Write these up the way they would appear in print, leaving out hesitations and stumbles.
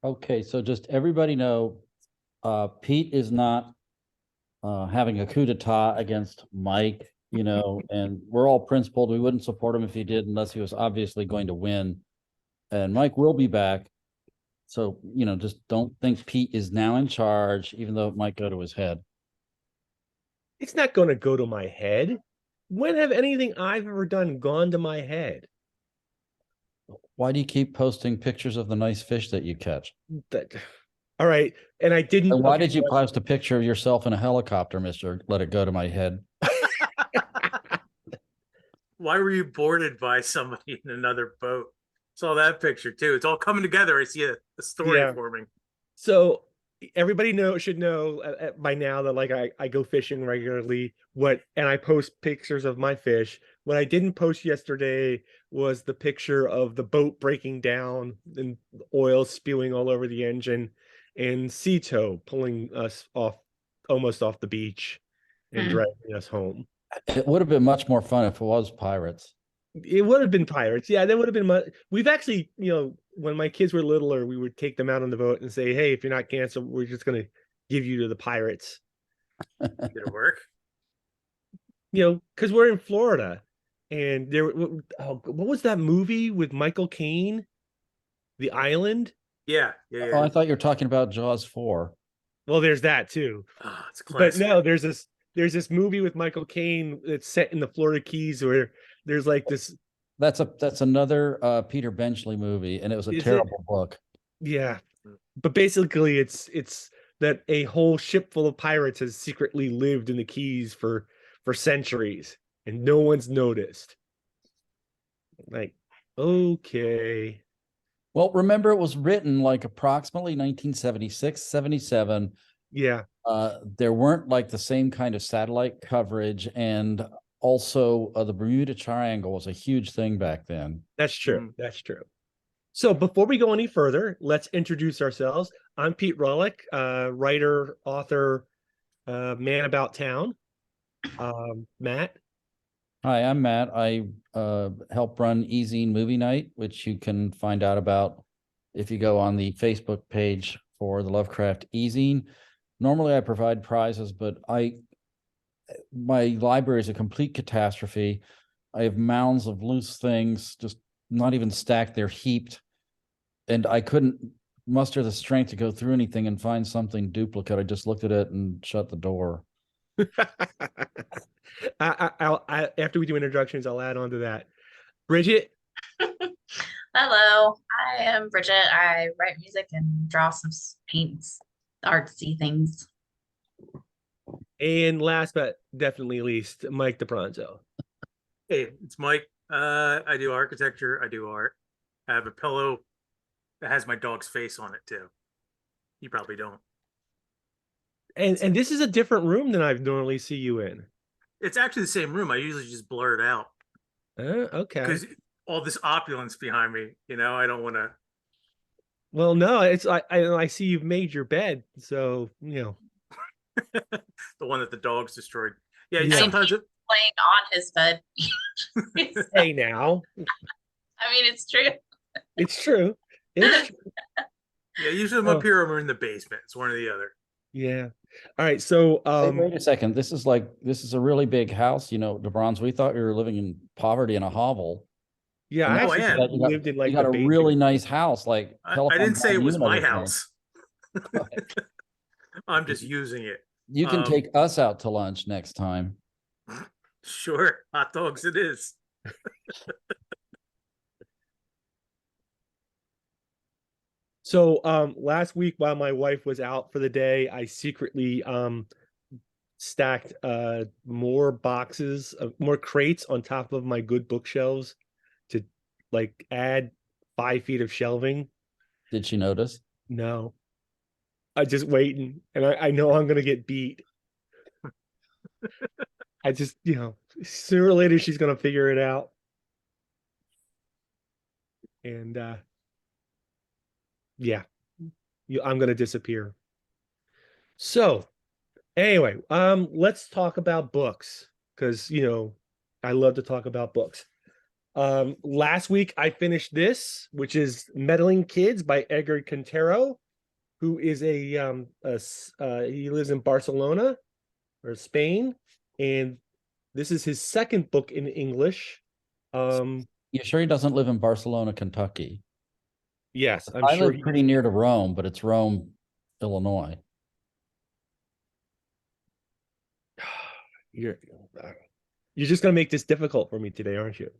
Okay, so just everybody know, Pete is not having a coup d'etat against Mike, and we're all principled. We wouldn't support him if he did unless he was obviously going to win. And Mike will be back. So, just don't think Pete is now in charge, even though it might go to his head. It's not going to go to my head. When have anything I've ever done gone to my head? Why do you keep posting pictures of the nice fish that you catch? That, all right. And I didn't. And why Okay. did you post a picture of yourself in a helicopter, Mister? Let it go to my head. Why were you boarded by somebody in another boat? Saw that picture too. It's all coming together. I see a story Yeah. forming. So everybody should know by now that like I go fishing regularly. And I post pictures of my fish. What I didn't post yesterday was the picture of the boat breaking down and oil spewing all over the engine, and Cito pulling us almost off the beach and dragging us home. It would have been much more fun if it was pirates. It would have been pirates. Yeah, that would have been much. We've actually, when my kids were littler, we would take them out on the boat and say, "Hey, if you're not canceled, we're just going to give you to the pirates." Did it work? Because we're in Florida, and what was that movie with Michael Caine, The Island? Yeah. Oh, I thought you were talking about Jaws 4. Well, there's that too. Oh, it's But classic. no, there's this movie with Michael Caine that's set in the Florida Keys where there's like this. That's another Peter Benchley movie, and it was a Is it? terrible book. Yeah, but basically it's that a whole ship full of pirates has secretly lived in the Keys for centuries and no one's noticed. Like, okay. Well, remember, it was written like approximately 1976, 77. Yeah, There weren't like the same kind of satellite coverage, and also the Bermuda Triangle was a huge thing back then. that's true. That's true. So before we go any further, let's introduce ourselves. I'm Pete Rollick, writer, author, man about town. Matt. Hi, I'm Matt. I help run Ezine Movie Night, which you can find out about if you go on the Facebook page for the Lovecraft Ezine. Normally, I provide prizes, but my library is a complete catastrophe. I have mounds of loose things, just not even stacked; they're heaped, and I couldn't muster the strength to go through anything and find something duplicate. I just looked at it and shut the door. After we do introductions, I'll add on to that. Bridget. Hello, I am Bridget. I write music and draw some paints, artsy things. And last but definitely least, Mike DePronto. Hey, it's Mike. I do architecture. I do art. I have a pillow that has my dog's face on it too. You probably don't. And this is a different room than I normally see you in. It's actually the same room. I usually just blur it out Okay. because all this opulence behind me. I don't want to. Well, no, it's I see you've made your bed, so The one that the dogs destroyed. Yeah, Yeah. sometimes it. Playing on his bed. Hey now. I mean, it's true. It's true. It's true. Yeah, usually I'm up here or in the basement. It's one or the other. Yeah. All right. So Hey, wait a second. This is a really big house, DeBronze. We thought we were living in poverty in a hovel. yeah, And I Oh, I actually am. thought you lived in You like got the a basement. really nice house, like I telephone didn't say it company was and my everything. house. I'm just using it. You can take us out to lunch next time. Sure, hot dogs it is. So last week while my wife was out for the day, I secretly stacked more crates on top of my good bookshelves to like add 5 feet of shelving. Did she notice? No, I just waiting, and I know I'm gonna get beat. I just, sooner or later she's gonna figure it out. And yeah, I'm gonna disappear. So anyway, let's talk about books because I love to talk about books. Last week I finished this, which is Meddling Kids by Edgar Quintero, who is he lives in Barcelona or Spain, and this is his second book in English. You sure he doesn't live in Barcelona, Kentucky? Yes, I'm I sure live pretty near to Rome, but it's Rome, Illinois. You're just gonna make this difficult for me today, aren't you?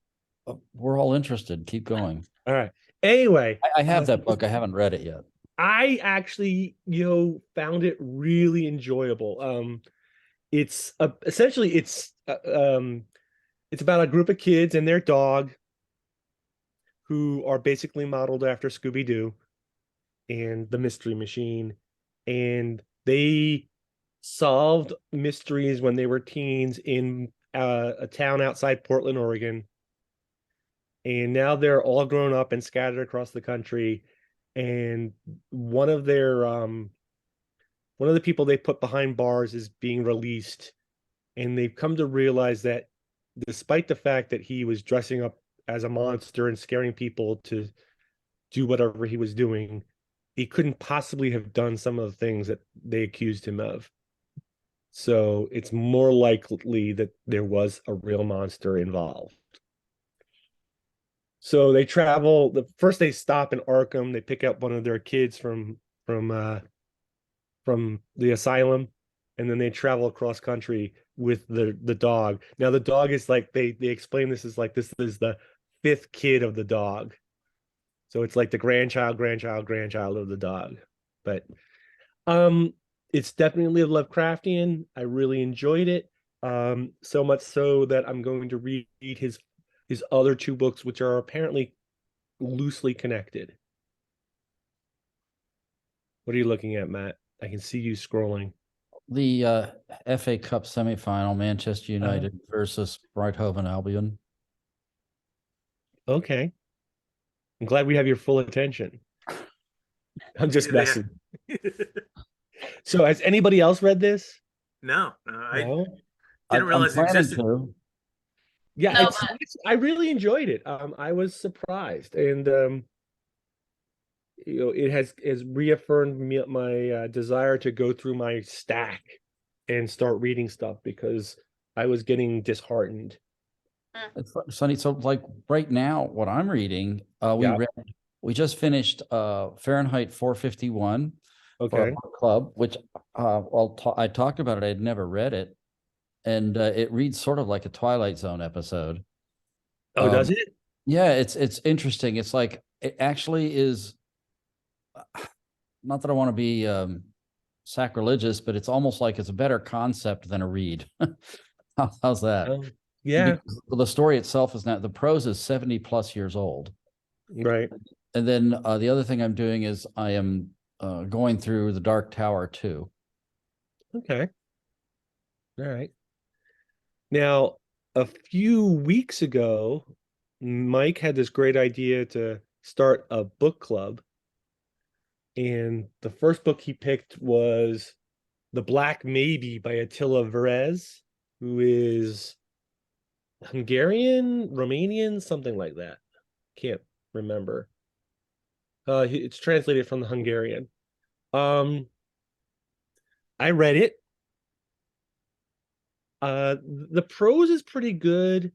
We're all interested. Keep going. All right. Anyway, I have that book. I haven't read it yet. I actually, found it really enjoyable. It's essentially it's about a group of kids and their dog who are basically modeled after Scooby-Doo and the Mystery Machine, and they solved mysteries when they were teens in a town outside Portland, Oregon. And now they're all grown up and scattered across the country. And one of the people they put behind bars is being released. And they've come to realize that despite the fact that he was dressing up as a monster and scaring people to do whatever he was doing, he couldn't possibly have done some of the things that they accused him of. So it's more likely that there was a real monster involved. So they travel. First they stop in Arkham. They pick up one of their kids from the asylum, and then they travel across country with the dog. Now the dog is like they explain this is the fifth kid of the dog. So it's like the grandchild of the dog. But it's definitely Lovecraftian. I really enjoyed it. So much so that I'm going to read his other two books, which are apparently loosely connected. What are you looking at, Matt? I can see you scrolling. The FA Cup semifinal, Manchester United versus Brighton Albion. Okay. I'm glad we have your full attention. I'm just messing. So has anybody else read this? No, I No? didn't realize it existed. To. Yeah, No, I really enjoyed it. I was surprised, and it has reaffirmed my desire to go through my stack and start reading stuff because I was getting disheartened. It's Sunny. So like right now, what I'm reading, Yeah. we just finished Fahrenheit 451 for Okay. our book club, which I talked about it. I had never read it, and it reads sort of like a Twilight Zone episode. Oh, does it? Yeah, it's interesting. It's like it actually is. Not that I want to be sacrilegious, but it's almost like it's a better concept than a read. How's that? Yeah. Because the story itself is not, the prose is 70 plus years old. Right. And then the other thing I'm doing is I am going through the Dark Tower too. Okay. All right. Now, a few weeks ago, Mike had this great idea to start a book club. And the first book he picked was The Black Maybe by Attila Verez, who is Hungarian, Romanian, something like that. Can't remember. It's translated from the Hungarian. I read it. The prose is pretty good.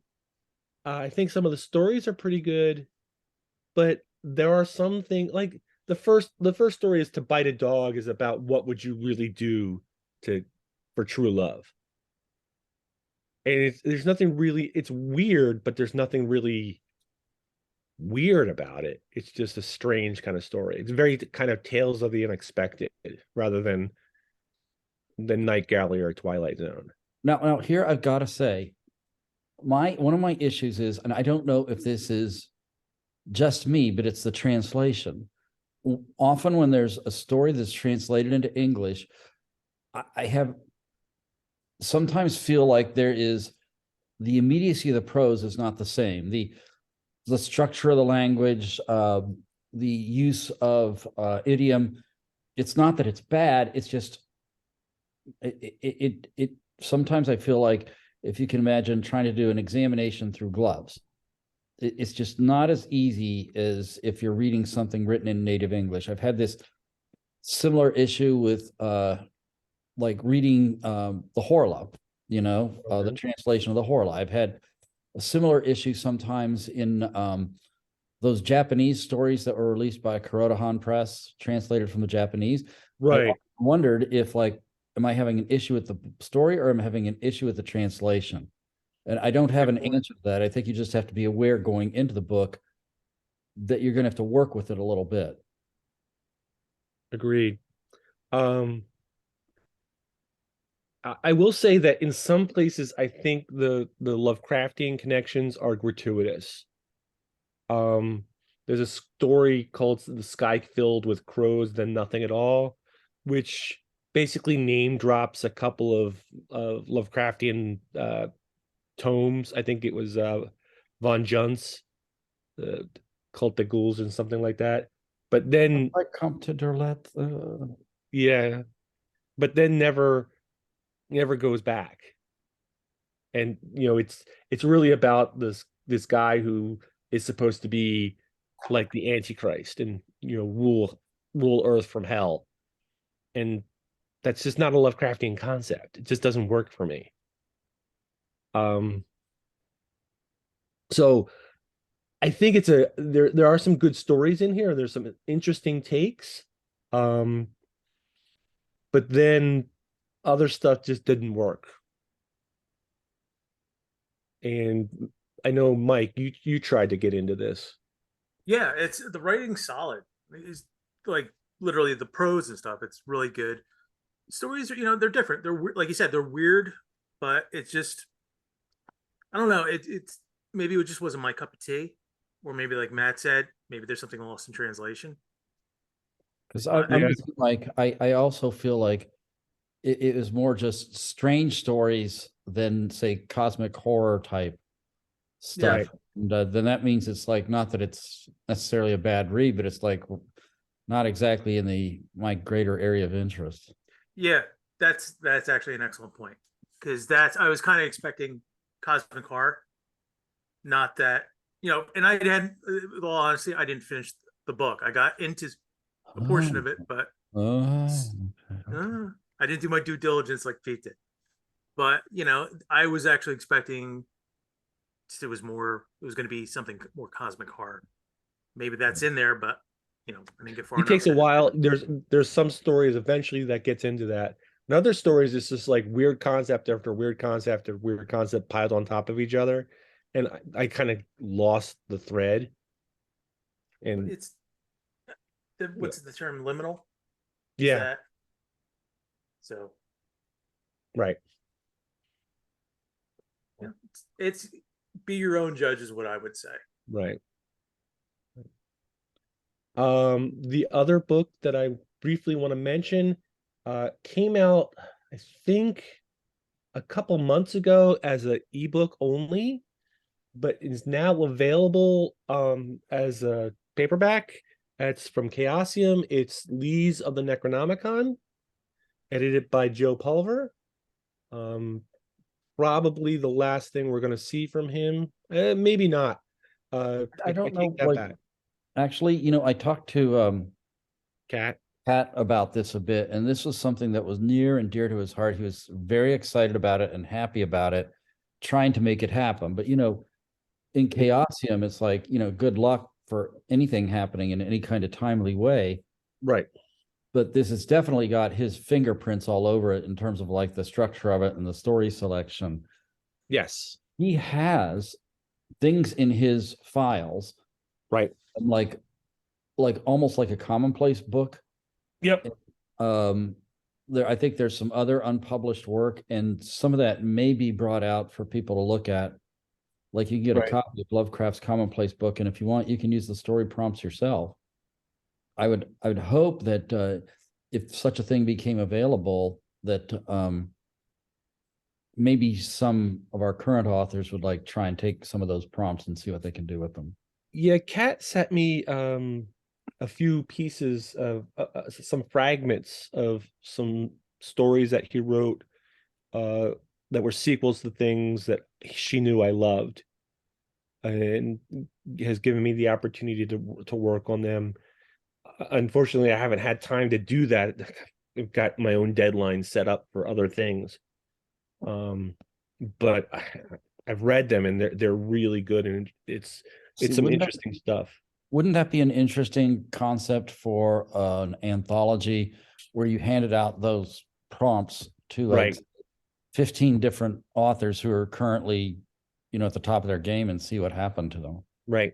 I think some of the stories are pretty good, but there are some things like the first story is To Bite a Dog is about what would you really do for true love. And there's nothing really, it's weird, but there's nothing really weird about it. It's just a strange kind of story. It's very kind of Tales of the Unexpected rather than the Night Gallery or Twilight Zone. Now here I've got to say, one of my issues is, and I don't know if this is just me, but it's the translation. Often when there's a story that's translated into English, I have sometimes feel like there is the immediacy of the prose is not the same. The structure of the language, the use of idiom, it's not that it's bad. It's just it sometimes I feel like if you can imagine trying to do an examination through gloves, it's just not as easy as if you're reading something written in native English. I've had this similar issue with like reading the Horla, you know, the translation of the Horla. I've had a similar issue sometimes in those Japanese stories that were released by Kurodahan Press, translated from the Japanese. Right. I wondered if, like, am I having an issue with the story or am I having an issue with the translation? And I don't have an answer to that. I think you just have to be aware going into the book that you're going to have to work with it a little bit. Agreed. I will say that in some places, I think the Lovecraftian connections are gratuitous. There's a story called "The Sky Filled with Crows, Then Nothing at All," which basically name drops a couple of Lovecraftian tomes. I think it was Von Junt's, the Cult of Ghouls and something like that. But then I come to Derlet. yeah, but then never goes back. And you know, it's really about this guy who is supposed to be like the Antichrist and, you know, rule Earth from hell. And that's just not a Lovecraftian concept. It just doesn't work for me. So I think it's there are some good stories in here. There's some interesting takes. But then other stuff just didn't work. And I know, Mike, you tried to get into this. Yeah, it's the writing's solid. It's like literally the prose and stuff. It's really good. Stories are, you know, they're different. They're like you said, they're weird, but it's just, I don't know. It's maybe it just wasn't my cup of tea, or maybe like Matt said, maybe there's something lost in translation. Because Yeah. like I also feel like it was more just strange stories than, say, cosmic horror type stuff. Right. And then that means it's like, not that it's necessarily a bad read, but it's like not exactly in my greater area of interest. Yeah, that's actually an excellent point, because I was kind of expecting cosmic horror, not that, you know. And I hadn't, well, honestly, I didn't finish the book. I got into a portion of it, but Okay. I didn't do my due diligence like Pete did. But you know, I was actually expecting it was going to be something more cosmic horror. Maybe that's in there, but you know, I didn't get far It enough. takes a while. There's some stories eventually that gets into that. And other stories, it's just like weird concept after weird concept after weird concept piled on top of each other. And I kind of lost the thread. And It's what's the term, liminal? Is yeah, that, so right. yeah, it's be your own judge is what I would say. Right. The other book that I briefly want to mention came out, I think, a couple months ago as an ebook only, but is now available as a paperback. It's from Chaosium. It's Lees of the Necronomicon, edited by Joe Pulver. Probably the last thing we're going to see from him. Maybe not. I don't know. take that Like, back. actually, you know, I talked to Cat. Pat about this a bit, and this was something that was near and dear to his heart. He was very excited about it and happy about it, trying to make it happen. But, you know, in Chaosium, it's like, you know, good luck for anything happening in any kind of timely way. Right. But this has definitely got his fingerprints all over it in terms of like the structure of it and the story selection. Yes. He has things in his files, Right. like almost like a commonplace book. Yep. I think there's some other unpublished work, and some of that may be brought out for people to look at. Like, you can get a copy of Lovecraft's commonplace book, and if you want, you can use the story prompts yourself. I would hope that if such a thing became available, that maybe some of our current authors would like try and take some of those prompts and see what they can do with them. Yeah, Kat sent me a few pieces of some fragments of some stories that he wrote that were sequels to things that she knew I loved. and has given me the opportunity to work on them. Unfortunately, I haven't had time to do that. I've got my own deadlines set up for other things. But I've read them and they're really good, and it's some interesting stuff. Wouldn't that be an interesting concept for an anthology where you handed out those prompts to like 15 different authors who are currently, at the top of their game, and see what happened to them? Right.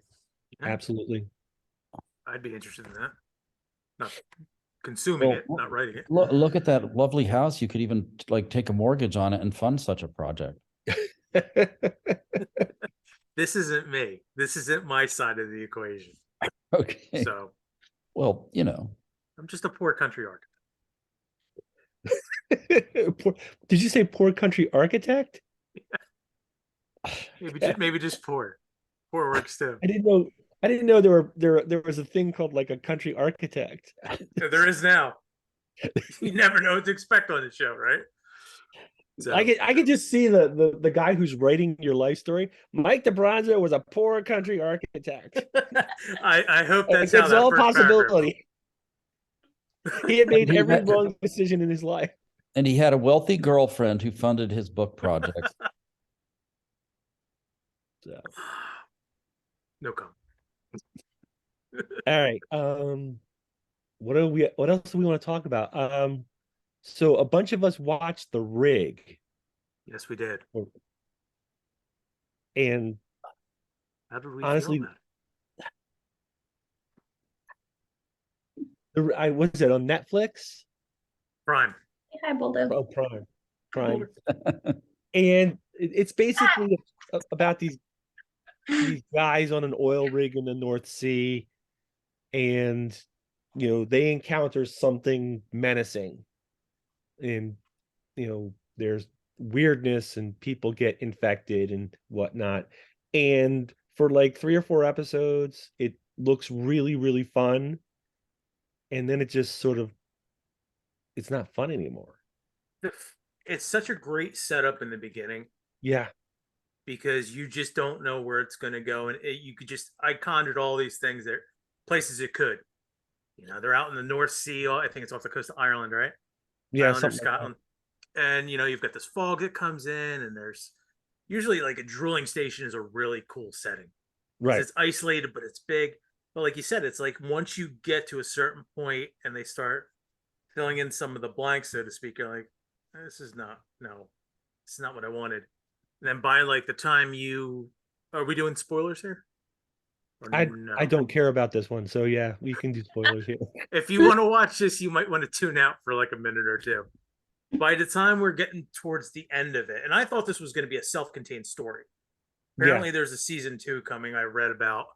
Yeah. Absolutely. I'd be interested in that. Not consuming it, not writing it. Look at that lovely house. You could even like take a mortgage on it and fund such a project. This isn't me. This isn't my side of the equation. Okay. So, well, I'm just a poor country architect. Did you say poor country architect? Yeah. Maybe just poor. Poor works too. I didn't know there was a thing called like a country architect. There is now. You never know what to expect on the show, right? So. I could just see the guy who's writing your life story. Mike DeBronzo was a poor country architect. I hope that's it's all possibility. He had made every wrong decision in his life. And he had a wealthy girlfriend who funded his book projects. So. No comment. All right. What else do we want to talk about? So a bunch of us watched The Rig. Yes, we did. And how did we honestly, feel I was it on Netflix? Prime. Hi, Boulder. Oh, Prime. And it's basically about these guys on an oil rig in the North Sea, and they encounter something menacing, and there's weirdness and people get infected and whatnot. And for like 3 or 4 episodes, it looks really, really fun, and then it just sort of, it's not fun anymore. It's such a great setup in the beginning. Yeah. Because you just don't know where it's going to go. And I conjured all these things there, places it could. They're out in the North Sea. I think it's off the coast of Ireland, right? Yeah, Ireland or Scotland. Like and, you've got this fog that comes in, and there's usually like a drilling station is a really cool setting. Right. It's isolated, but it's big. But like you said, it's like once you get to a certain point and they start filling in some of the blanks, so to speak, you're like, this is not what I wanted. And then by like the time are we doing spoilers here? I don't care about this one, so yeah, we can do spoilers here. If you want to watch this, you might want to tune out for like a minute or two. By the time we're getting towards the end of it, and I thought this was going to be a self-contained story. Apparently, there's a season 2 coming. I read about,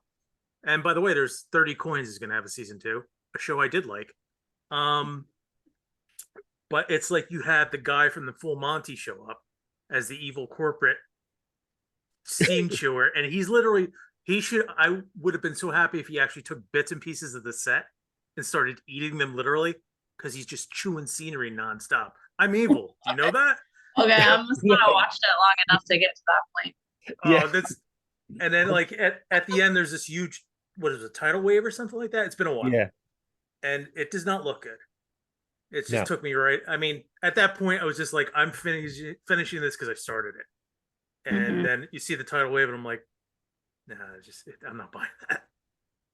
and by the way, there's 30 Coins is going to have a season 2, a show I did like. But it's like you had the guy from the Full Monty show up as the evil corporate scene chewer, and he's literally I would have been so happy if he actually took bits and pieces of the set and started eating them literally, because he's just chewing scenery nonstop. I'm evil. Do you know that? Okay, I'm just gonna watch it long enough to get to that point. That's and then like at the end there's this huge, what is it, a tidal wave or something like that? It's been a while. Yeah. And it does not look good. It just took me right. I mean, at that point, I was just like, I'm finishing this because I started it. And then you see the tidal wave, and I'm like, nah, I'm not buying that.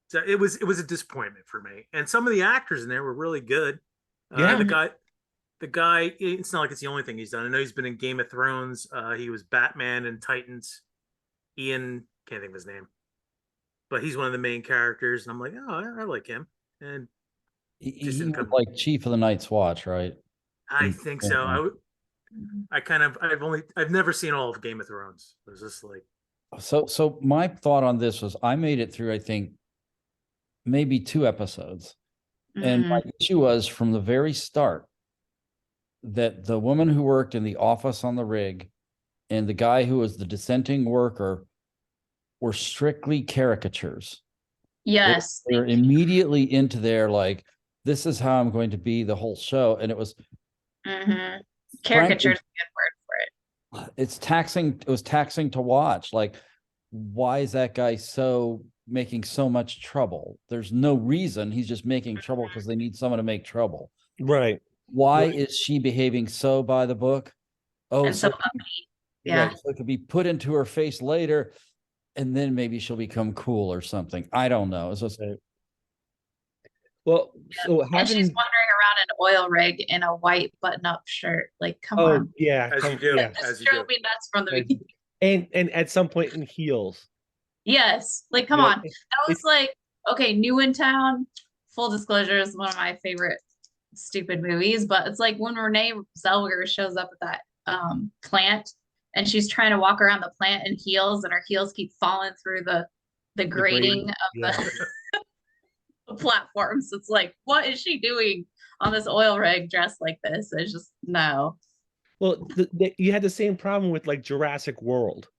So it was a disappointment for me. And some of the actors in there were really good. The guy, it's not like it's the only thing he's done. I know he's been in Game of Thrones. He was Batman and Titans. Ian, can't think of his name, but he's one of the main characters. And I'm like, oh, I like him. And he's like Chief of the Night's Watch, right? I think so. I've never seen all of Game of Thrones. It was just like, so my thought on this was I made it through, I think, maybe 2 episodes. And my issue was from the very start that the woman who worked in the office on the rig and the guy who was the dissenting worker were strictly caricatures. Yes. They're immediately into their like, this is how I'm going to be the whole show. And it was caricature is a good word for it. It's taxing. It was taxing to watch. Like why is that guy making so much trouble? There's no reason. He's just making trouble because they need someone to make trouble. Right. Why Right. is she behaving so by the book? Oh, And so so uppity. Yeah. right, so it could be put into her face later, and then maybe she'll become cool or something. I don't know. It's just Well, so And she's having wandering around an oil rig in a white button-up shirt. Like, come oh on. yeah, As you do. yeah. This As you drove do. me nuts from the As- beginning. And at some point in heels. Yes. Like, come Yeah, on. That was like, okay, New in Town. Full disclosure is one of my favorite stupid movies, but it's like when Renee Zellweger shows up at that plant and she's trying to walk around the plant in heels and her heels keep falling through the grating of yeah. the platforms. It's like, what is she doing on this oil rig dressed like this? It's just no. Well, you had the same problem with like Jurassic World,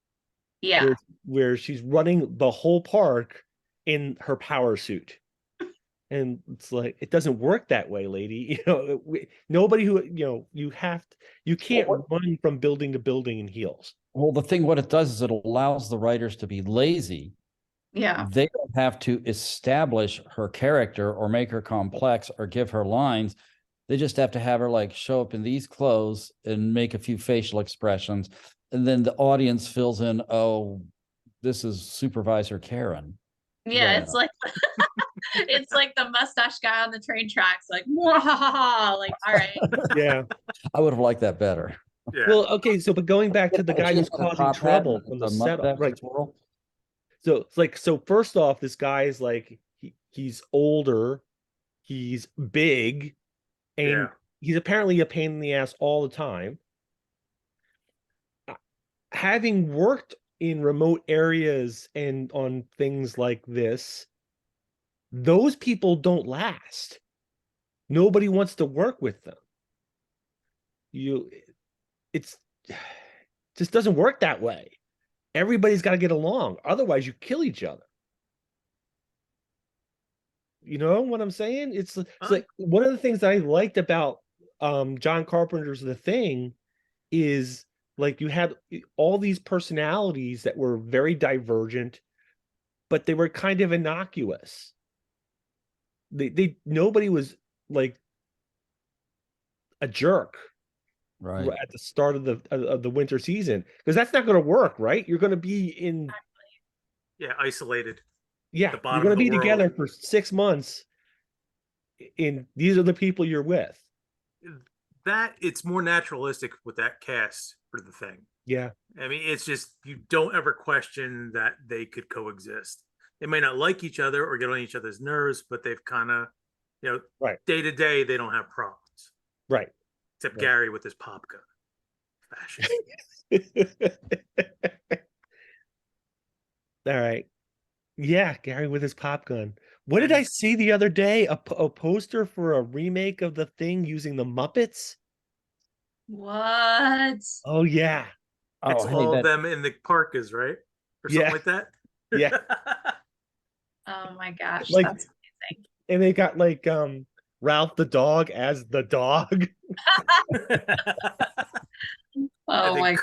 Yeah. where she's running the whole park in her power suit. And it's like, it doesn't work that way, lady. You know, nobody who, you can't run from building to building in heels. well, the thing, what it does is it allows the writers to be lazy. Yeah. They don't have to establish her character or make her complex or give her lines. They just have to have her like show up in these clothes and make a few facial expressions. And then the audience fills in, oh, this is Supervisor Karen. Yeah, Yeah. it's like it's like the mustache guy on the train tracks, like, like, all right. Yeah. I would have liked that better. Yeah. Well, okay, so but going back to the guy who's She's got a causing top hat trouble and from the a setup, mustache right? twirl. So it's like, so first off, this guy is like, he's older, he's big, and Yeah. he's apparently a pain in the ass all the time. Having worked in remote areas and on things like this, those people don't last. Nobody wants to work with them. It's just doesn't work that way. Everybody's got to get along. Otherwise, you kill each other. You know what I'm saying? It's like one of the things that I liked about John Carpenter's The Thing is like you had all these personalities that were very divergent, but they were kind of innocuous. Nobody was like a jerk Right. at the start of the winter season, because that's not going to work, right? You're going to be in Isolated. you're bottom going of to the be together world. for 6 months. And these are the people you're with. That it's more naturalistic with that cast for The Thing. Yeah. I mean, it's just you don't ever question that they could coexist. They may not like each other or get on each other's nerves, but they've kind of, Right. day to day, they don't have problems. Right. Except Right. Gary with his pop gun. Fashion. All right. Yeah, Gary with his pop gun. What did I see the other day? A poster for a remake of The Thing using the Muppets? What? Oh, yeah. It's Oh, hey, all that, of them in the parkas, right? Or something Yeah. like that. Yeah. Oh my gosh, Like- that's amazing. And they got like Ralph the dog as the dog. Oh think my gosh.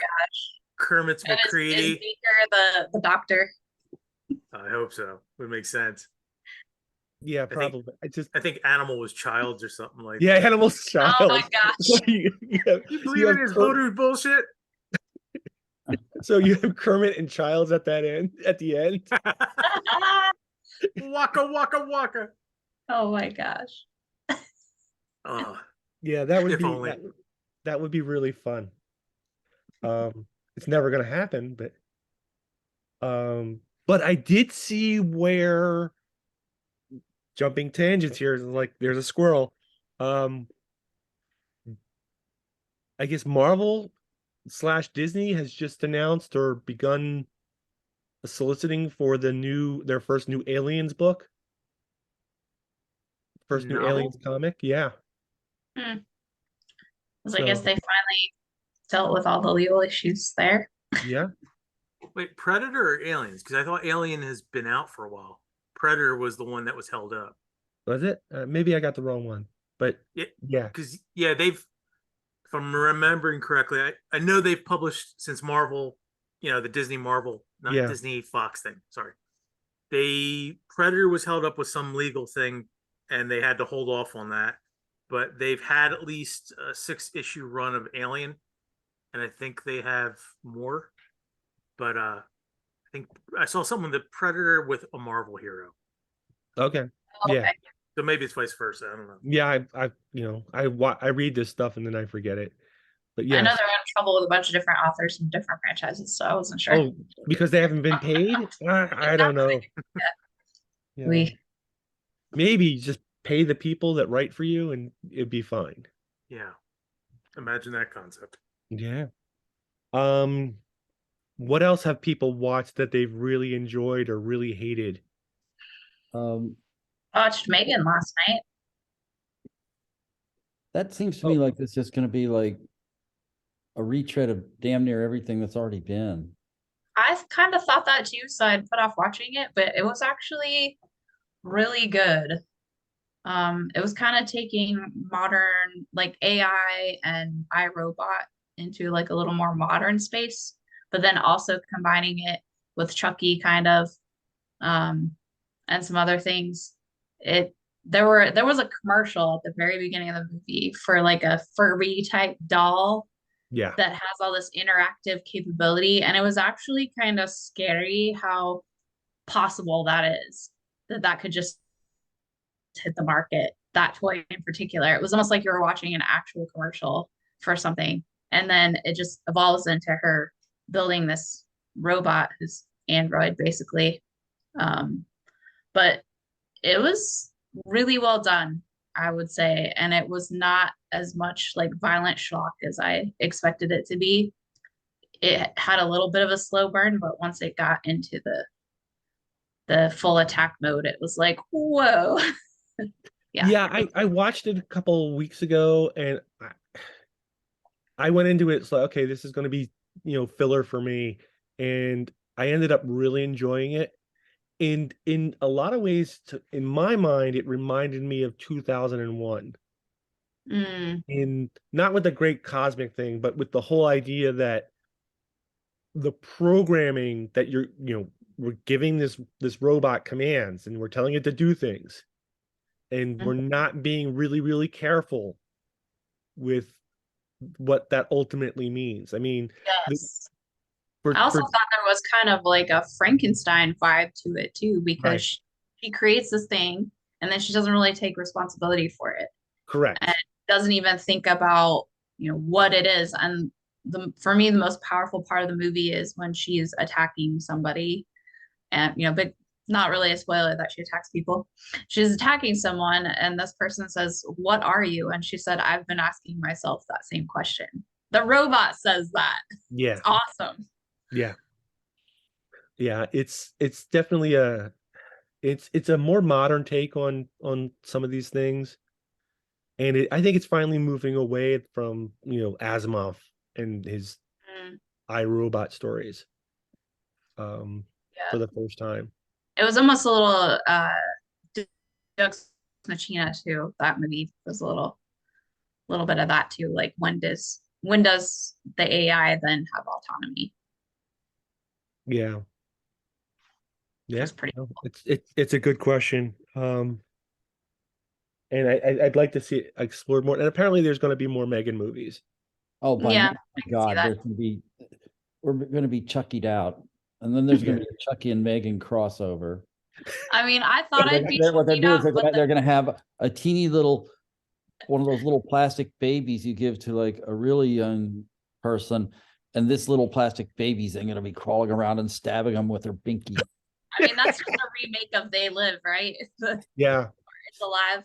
Kermit's And is McCready. Baker the doctor? I hope so. Would make sense. Yeah, think- probably. I think Animal was Childs or something like Yeah, that. Animal's Child. Oh my gosh. you You believe in his voodoo bullshit? So you have Kermit and Childs at the end. Waka waka waka. Oh my gosh. Oh, Yeah, that would If be only. that would be really fun. It's never gonna happen, but I did see where, jumping tangents here, like there's a squirrel. I guess Marvel/Disney has just announced or begun soliciting for their first new Aliens book. First new Novel? Aliens comic, yeah. So I guess they finally dealt with all the legal issues there. Yeah. wait, Predator or Aliens? Because I thought Alien has been out for a while. Predator was the one that was held up. Was it? Maybe I got the wrong one, but yeah. Because they've, if I'm remembering correctly, I know they've published since Marvel the Disney Marvel, not Yeah. Disney Fox thing. Sorry. Predator was held up with some legal thing and they had to hold off on that. But they've had at least a 6-issue run of Alien, and I think they have more. But I think I saw someone the Predator with a Marvel hero. Okay. Okay. Yeah. So maybe it's vice versa. I don't know. Yeah, I read this stuff and then I forget it. But I know yes. they're in trouble with a bunch of different authors from different franchises, so I wasn't sure. Oh, because they haven't been paid? I don't know. Yeah. We Maybe just pay the people that write for you and it'd be fine. Yeah. Imagine that concept. Yeah. What else have people watched that they've really enjoyed or really hated? watched Megan last night. That seems to me like it's just going to be like a retread of damn near everything that's already been. I kind of thought that too, so I'd put off watching it, but it was actually really good. It was kind of taking modern like AI and iRobot into like a little more modern space, but then also combining it with Chucky kind of, and some other things. There was a commercial at the very beginning of the movie for like a Furby type doll Yeah. that has all this interactive capability, and it was actually kind of scary how possible that is, that could just hit the market, that toy in particular. It was almost like you were watching an actual commercial for something, and then it just evolves into her building this robot, this android basically. But it was really well done, I would say, and it was not as much like violent shock as I expected it to be. It had a little bit of a slow burn, but once it got into the full attack mode, it was like, whoa. Yeah, I watched it a couple of weeks ago and I went into it, so okay, this is going to be, filler for me, and I ended up really enjoying it. And in a lot of ways, in my mind, it reminded me of 2001. In not with the great cosmic thing, but with the whole idea that the programming that we're giving this robot commands and we're telling it to do things, and we're not being really, really careful with what that ultimately means. I mean, yes. I also thought there was kind of like a Frankenstein vibe to it too, because she creates this thing and then she doesn't really take responsibility for it. Correct. And doesn't even think about, what it is. And for me, the most powerful part of the movie is when she's attacking somebody, and but not really a spoiler that she attacks people. She's attacking someone and this person says, "What are you?" And she said, "I've been asking myself that same question." The robot says that. Yeah. It's awesome. Yeah. It's definitely it's a more modern take on some of these things, and I think it's finally moving away from Asimov and his iRobot stories for the first time. It was almost a little Deus Machina too. That movie was a little bit of that too. Like when does the AI then have autonomy? Yeah. That's pretty cool. It's a good question. And I'd like to see it explored more. And apparently there's going to be more Megan movies. Oh, my God, we're going to be Chuckied out. And then there's going to be a Chucky and Megan crossover. I mean, I thought what they're doing is they're going to have a teeny little, one of those little plastic babies you give to like a really young person. And this little plastic baby's going to be crawling around and stabbing them with her binky. I mean, that's just a remake of They Live, right? Yeah. It's alive.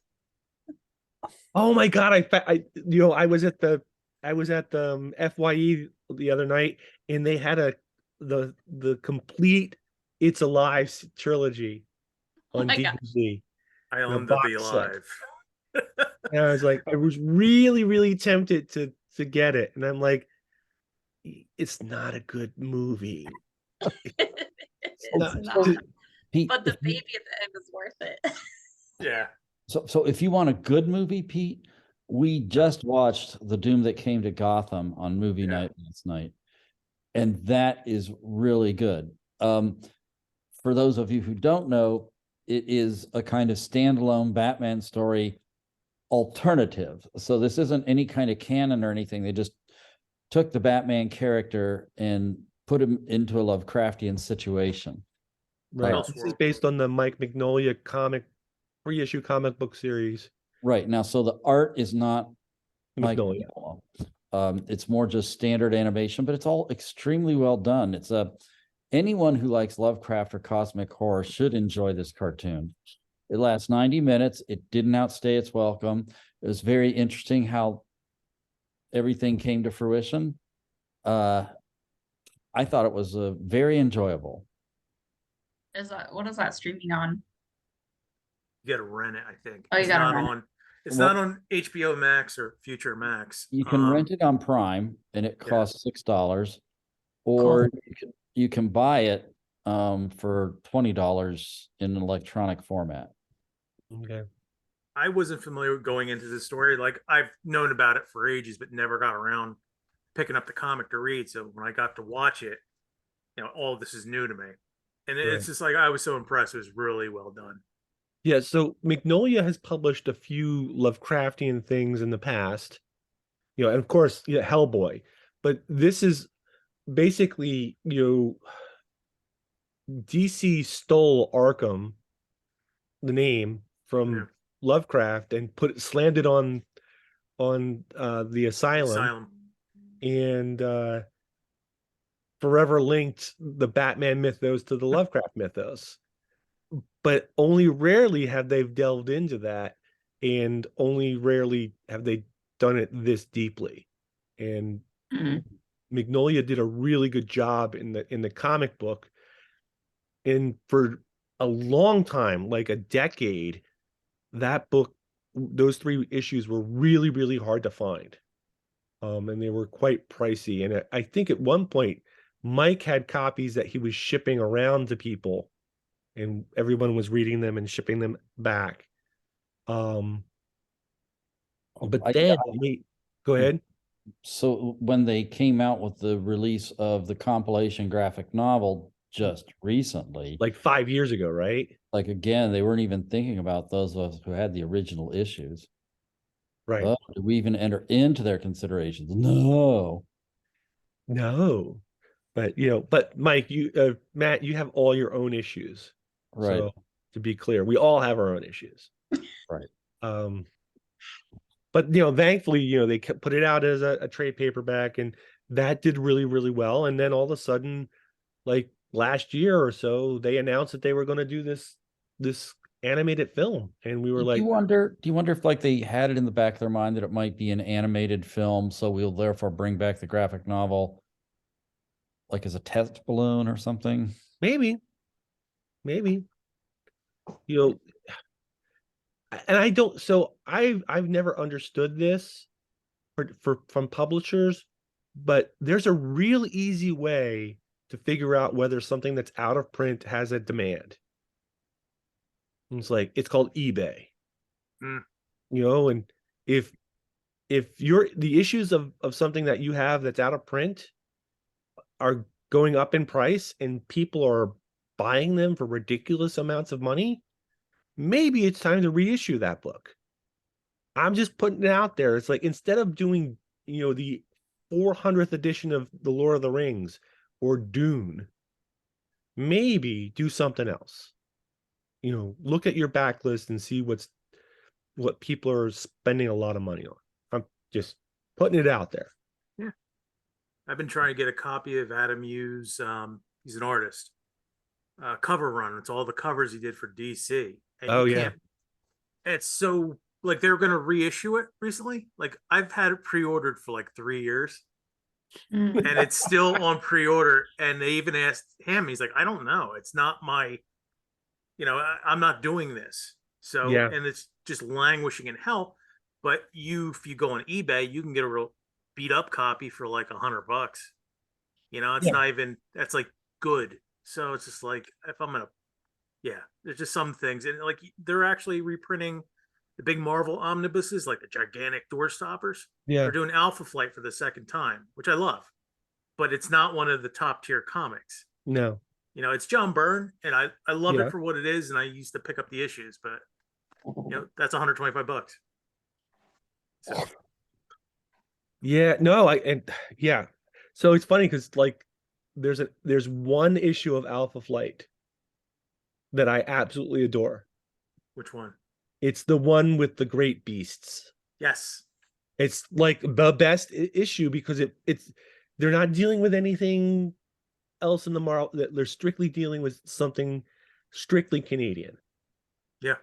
Oh my God. I was at the FYE the other night and they had the complete It's Alive trilogy on DVD. I own the Be Alive. And I was like, I was really, really tempted to get it. And I'm like, it's not a good movie. It's not. Pete, but the baby at the end is worth it. Yeah. So if you want a good movie, Pete, we just watched The Doom That Came to Gotham on movie night last night. And that is really good. For those of you who don't know, it is a kind of standalone Batman story alternative. So this isn't any kind of canon or anything. They just took the Batman character and put him into a Lovecraftian situation. Right. Elseworld. This is based on the Mike Mignola reissue comic book series. Right. Now, so the art is not Mike Mignola. Mignola. It's more just standard animation, but it's all extremely well done. It's anyone who likes Lovecraft or cosmic horror should enjoy this cartoon. It lasts 90 minutes. It didn't outstay its welcome. It was very interesting how everything came to fruition. I thought it was very enjoyable. What is that streaming on? You got to rent it, I think. Oh, you It's gotta not rent it. on. It's Well- not on HBO Max or Future Max. You can rent it on Prime, and it yeah. costs $6, or you can buy it for $20 in an electronic format. Okay. I wasn't familiar with going into this story. Like I've known about it for ages, but never got around picking up the comic to read. So when I got to watch it, all of this is new to me. And it's just like, I was so impressed. It was really well done. Yeah, so Mignola has published a few Lovecraftian things in the past, and of course, Hellboy. But this is basically, DC stole Arkham, the name from Lovecraft, and slammed it on the Asylum. And forever linked the Batman mythos to the Lovecraft mythos. But only rarely have they delved into that, and only rarely have they done it this deeply. And Mignola did a really good job in the comic book. And for a long time, like a decade, that book, those 3 issues were really, really hard to find. And they were quite pricey. And I think at one point, Mike had copies that he was shipping around to people, and everyone was reading them and shipping them back. But then, go ahead. So when they came out with the release of the compilation graphic novel just recently, Like 5 years ago, right? like again, they weren't even thinking about those of us who had the original issues. Right. Oh, did we even enter into their considerations? No. But but Mike, Matt, you have all your own issues. Right. So to be clear, we all have our own issues. Right. But thankfully, they put it out as a trade paperback, and that did really, really well. And then all of a sudden, like last year or so, they announced that they were going to do this animated film, and we were like, do you wonder if like they had it in the back of their mind that it might be an animated film, so we'll therefore bring back the graphic novel like as a test balloon or something? maybe. And I don't. So I've never understood this from publishers, but there's a real easy way to figure out whether something that's out of print has a demand. And it's called eBay. And if the issues of something that you have that's out of print are going up in price and people are buying them for ridiculous amounts of money, maybe it's time to reissue that book. I'm just putting it out there. It's like, instead of doing, the 400th edition of The Lord of the Rings or Dune, maybe do something else. Look at your backlist and see what people are spending a lot of money on. I'm just putting it out there. Yeah. I've been trying to get a copy of Adam Hughes. He's an artist. Cover run. It's all the covers he did for DC. And it's so, like, they were going to reissue it recently. Like, I've had it pre-ordered for like 3 years, and it's still on pre-order. And they even asked him, he's like, I don't know. It's not my, I'm not doing this. So, and it's just languishing in hell. But if you go on eBay, you can get a real beat up copy for like $100. It's not even, that's like good. So it's just like, if I'm gonna, there's just some things, and like they're actually reprinting the big Marvel omnibuses, like the gigantic door stoppers. Yeah, they're doing Alpha Flight for the second time, which I love. but it's not one of the top tier comics. No. You know, it's John Byrne, and I love Yeah. it for what it is, and I used to pick up the issues, but that's $125. So Yeah, no, yeah. So it's funny because like there's one issue of Alpha Flight that I absolutely adore. which one? It's the one with the great beasts. Yes. It's like the best issue because it's they're not dealing with anything else in the Marvel. They're strictly dealing with something strictly Canadian. Yeah.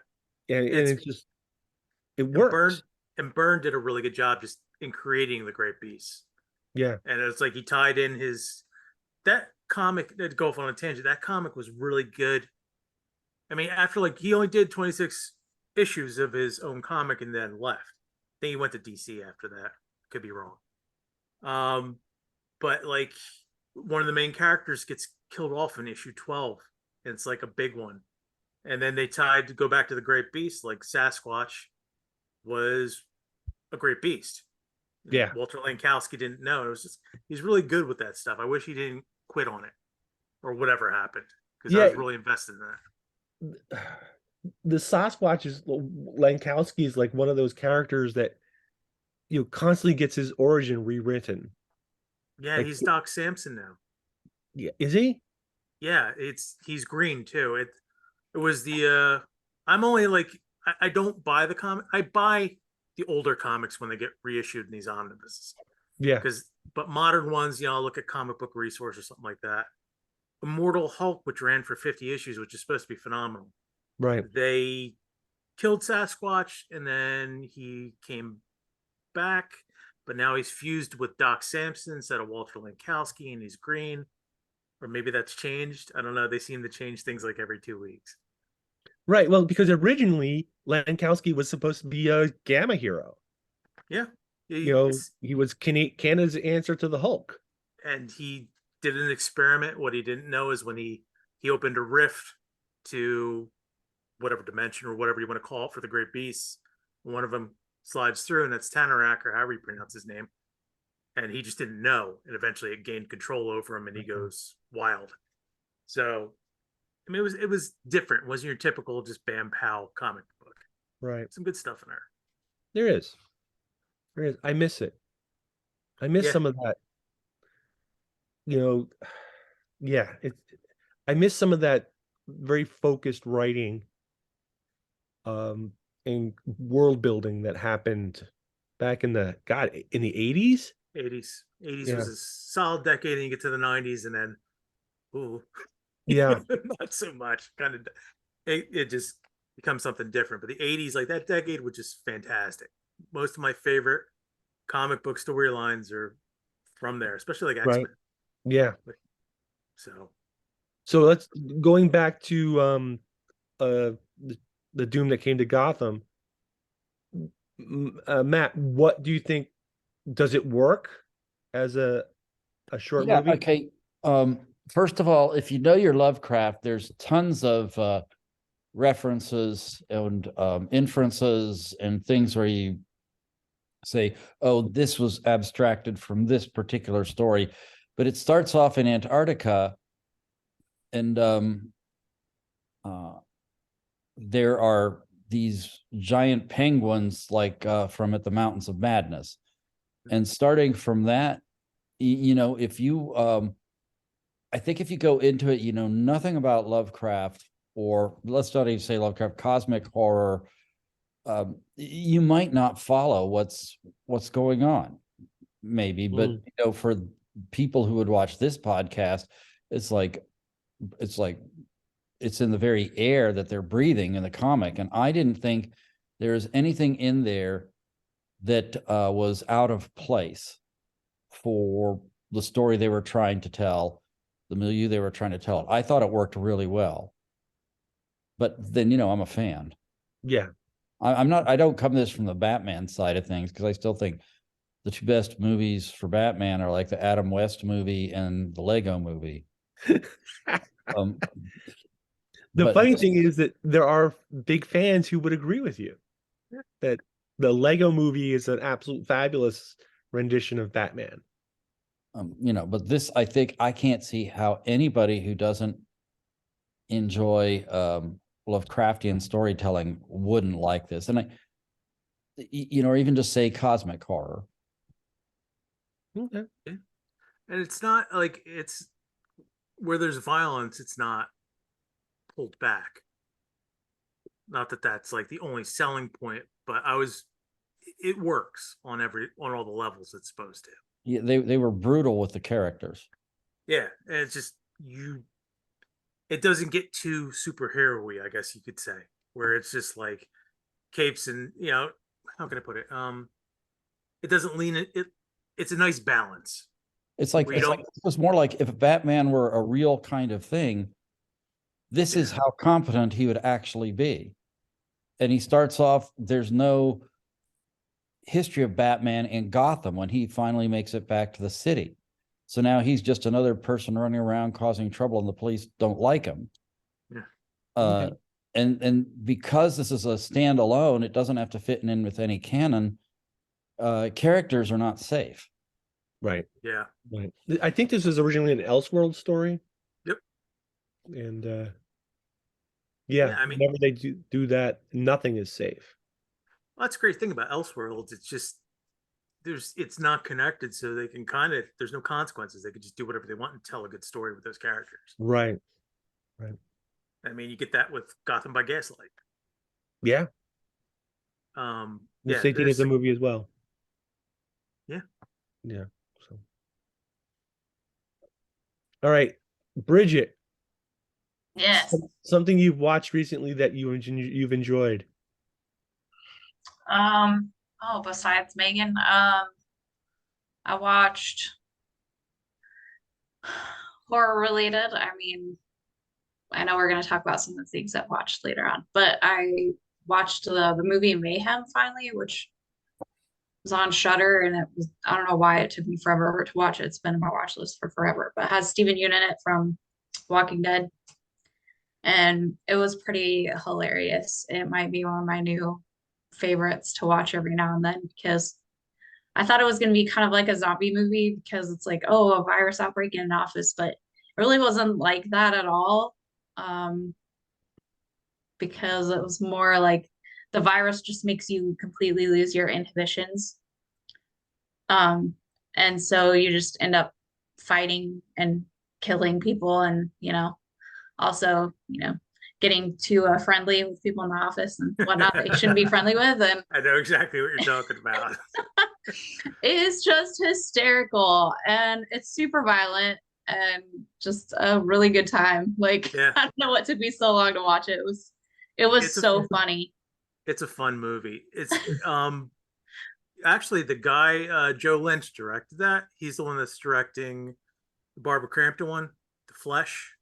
And It's- it's just it And works. Byrne did a really good job just in creating the great beasts. Yeah. And it's like he tied in that comic, to go off on a tangent, that comic was really good. I mean, after like he only did 26 issues of his own comic and then left. Then he went to DC after that. Could be wrong. But like one of the main characters gets killed off in issue 12. And it's like a big one. And then they tied to go back to the great beast, like Sasquatch was a great beast. Yeah. Walter Lankowski didn't know. It was just he's really good with that stuff. I wish he didn't quit on it or whatever happened because I was really invested in that. The Sasquatch is Lankowski is like one of those characters that constantly gets his origin rewritten. Yeah, Like, he's Doc Samson now. Yeah, is he? Yeah, he's green too. It was the I'm only like I don't buy the comic. I buy the older comics when they get reissued in these omnibuses. Yeah. But modern ones, I'll look at Comic Book Resource or something like that. Immortal Hulk, which ran for 50 issues, which is supposed to be phenomenal. Right. They killed Sasquatch and then he came back, but now he's fused with Doc Samson instead of Walter Lankowski and he's green. Or maybe that's changed. I don't know. They seem to change things like every 2 weeks. Right. Well, because originally Lankowski was supposed to be a Gamma hero. Yeah. He was Canada's answer to the Hulk. And he did an experiment. What he didn't know is when he opened a rift to whatever dimension or whatever you want to call it for the great beasts. One of them slides through, and that's Tanarak, or however you pronounce his name. And he just didn't know. And eventually it gained control over him and he goes wild. So, I mean, it was different. It wasn't your typical just bam pow comic book. Right. Some good stuff in there. There is. I miss it. I miss some of that. I miss some of that very focused writing and world building that happened back in the 80s. 80s was a solid decade, and you get to the 90s, and then not so much. Kind of, it just becomes something different. But the 80s, like that decade, was just fantastic. Most of my favorite comic book storylines are from there, especially like X-Men. Right. Yeah. So let's going back to the Doom that came to Gotham. Matt, what do you think? Does it work as a short movie? Okay. First of all, if you know your Lovecraft, there's tons of references and inferences and things where you say, oh, this was abstracted from this particular story. But it starts off in Antarctica, and there are these giant penguins like from at the Mountains of Madness. And starting from that, if you I think if you go into it, nothing about Lovecraft, or let's not even say Lovecraft, cosmic horror, you might not follow what's going on, maybe. But for people who would watch this podcast, it's like it's in the very air that they're breathing in the comic. And I didn't think there's anything in there that was out of place for the story they were trying to tell, the milieu they were trying to tell. I thought it worked really well. But then, I'm a fan. Yeah. I don't come this from the Batman side of things, because I still think the two best movies for Batman are like the Adam West movie and the Lego movie. The funny thing is that there are big fans who would agree with you that the Lego movie is an absolute fabulous rendition of Batman. But this, I think I can't see how anybody who doesn't enjoy Lovecraftian storytelling wouldn't like this. And or even just say cosmic horror. Okay. And it's not like it's where there's violence, it's not pulled back. Not that that's like the only selling point, but it works on all the levels it's supposed to. Yeah, they were brutal with the characters. Yeah, and it's just it doesn't get too superhero-y, I guess you could say, where it's just like capes and how can I put it? It doesn't lean it. It's a nice balance. It's like more like if Batman were a real kind of thing, this is how competent he would actually be. And he starts off, there's no history of Batman in Gotham when he finally makes it back to the city. So now he's just another person running around causing trouble and the police don't like him. Yeah. And because this is a standalone, it doesn't have to fit in with any canon. Characters are not safe. Right. Yeah. Right. I think this was originally an Elseworld story. Yep. And Yeah, I mean- whenever they do that, nothing is safe. Well, that's a great thing about Elseworlds. It's just it's not connected, so they can there's no consequences. They can just do whatever they want and tell a good story with those characters. Right. I mean, you get that with Gotham by Gaslight. Yeah. Yeah, We'll stay tuned as a movie as well. Yeah. Yeah. So. All right, Bridget. Yes. Something you've watched recently that you've enjoyed. Besides Megan, I watched horror related. I mean, I know we're going to talk about some of the things I've watched later on, but I watched the movie Mayhem finally, which was on Shudder, and I don't know why it took me forever to watch it. It's been on my watch list for forever, but it has Stephen Yeun in it from Walking Dead, and it was pretty hilarious. It might be one of my new favorites to watch every now and then, because I thought it was going to be kind of like a zombie movie, because it's like, oh, a virus outbreak in an office, but it really wasn't like that at all. Because it was more like the virus just makes you completely lose your inhibitions. And so you just end up fighting and killing people, and also getting too friendly with people in the office and whatnot that you shouldn't be friendly with. And I know exactly what you're talking about. it is just hysterical, and it's super violent, and just a really good time. Like, Yeah. I don't know what took me so long to watch it. It was so funny. It's a fun movie. It's actually the guy Joe Lynch directed that. He's the one that's directing the Barbara Crampton one, The Flesh,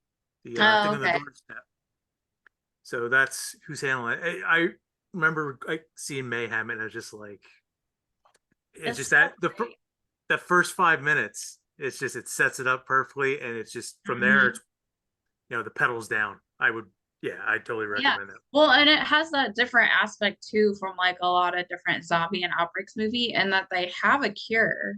the thing on the doorstep. So that's who's handling it. I remember seeing Mayhem, and I was just like, it's just that the first 5 minutes, it sets it up perfectly, and it's just from there, it's the pedals down. I totally recommend it. Well, and it has that different aspect too from like a lot of different zombie and outbreaks movie, and that they have a cure,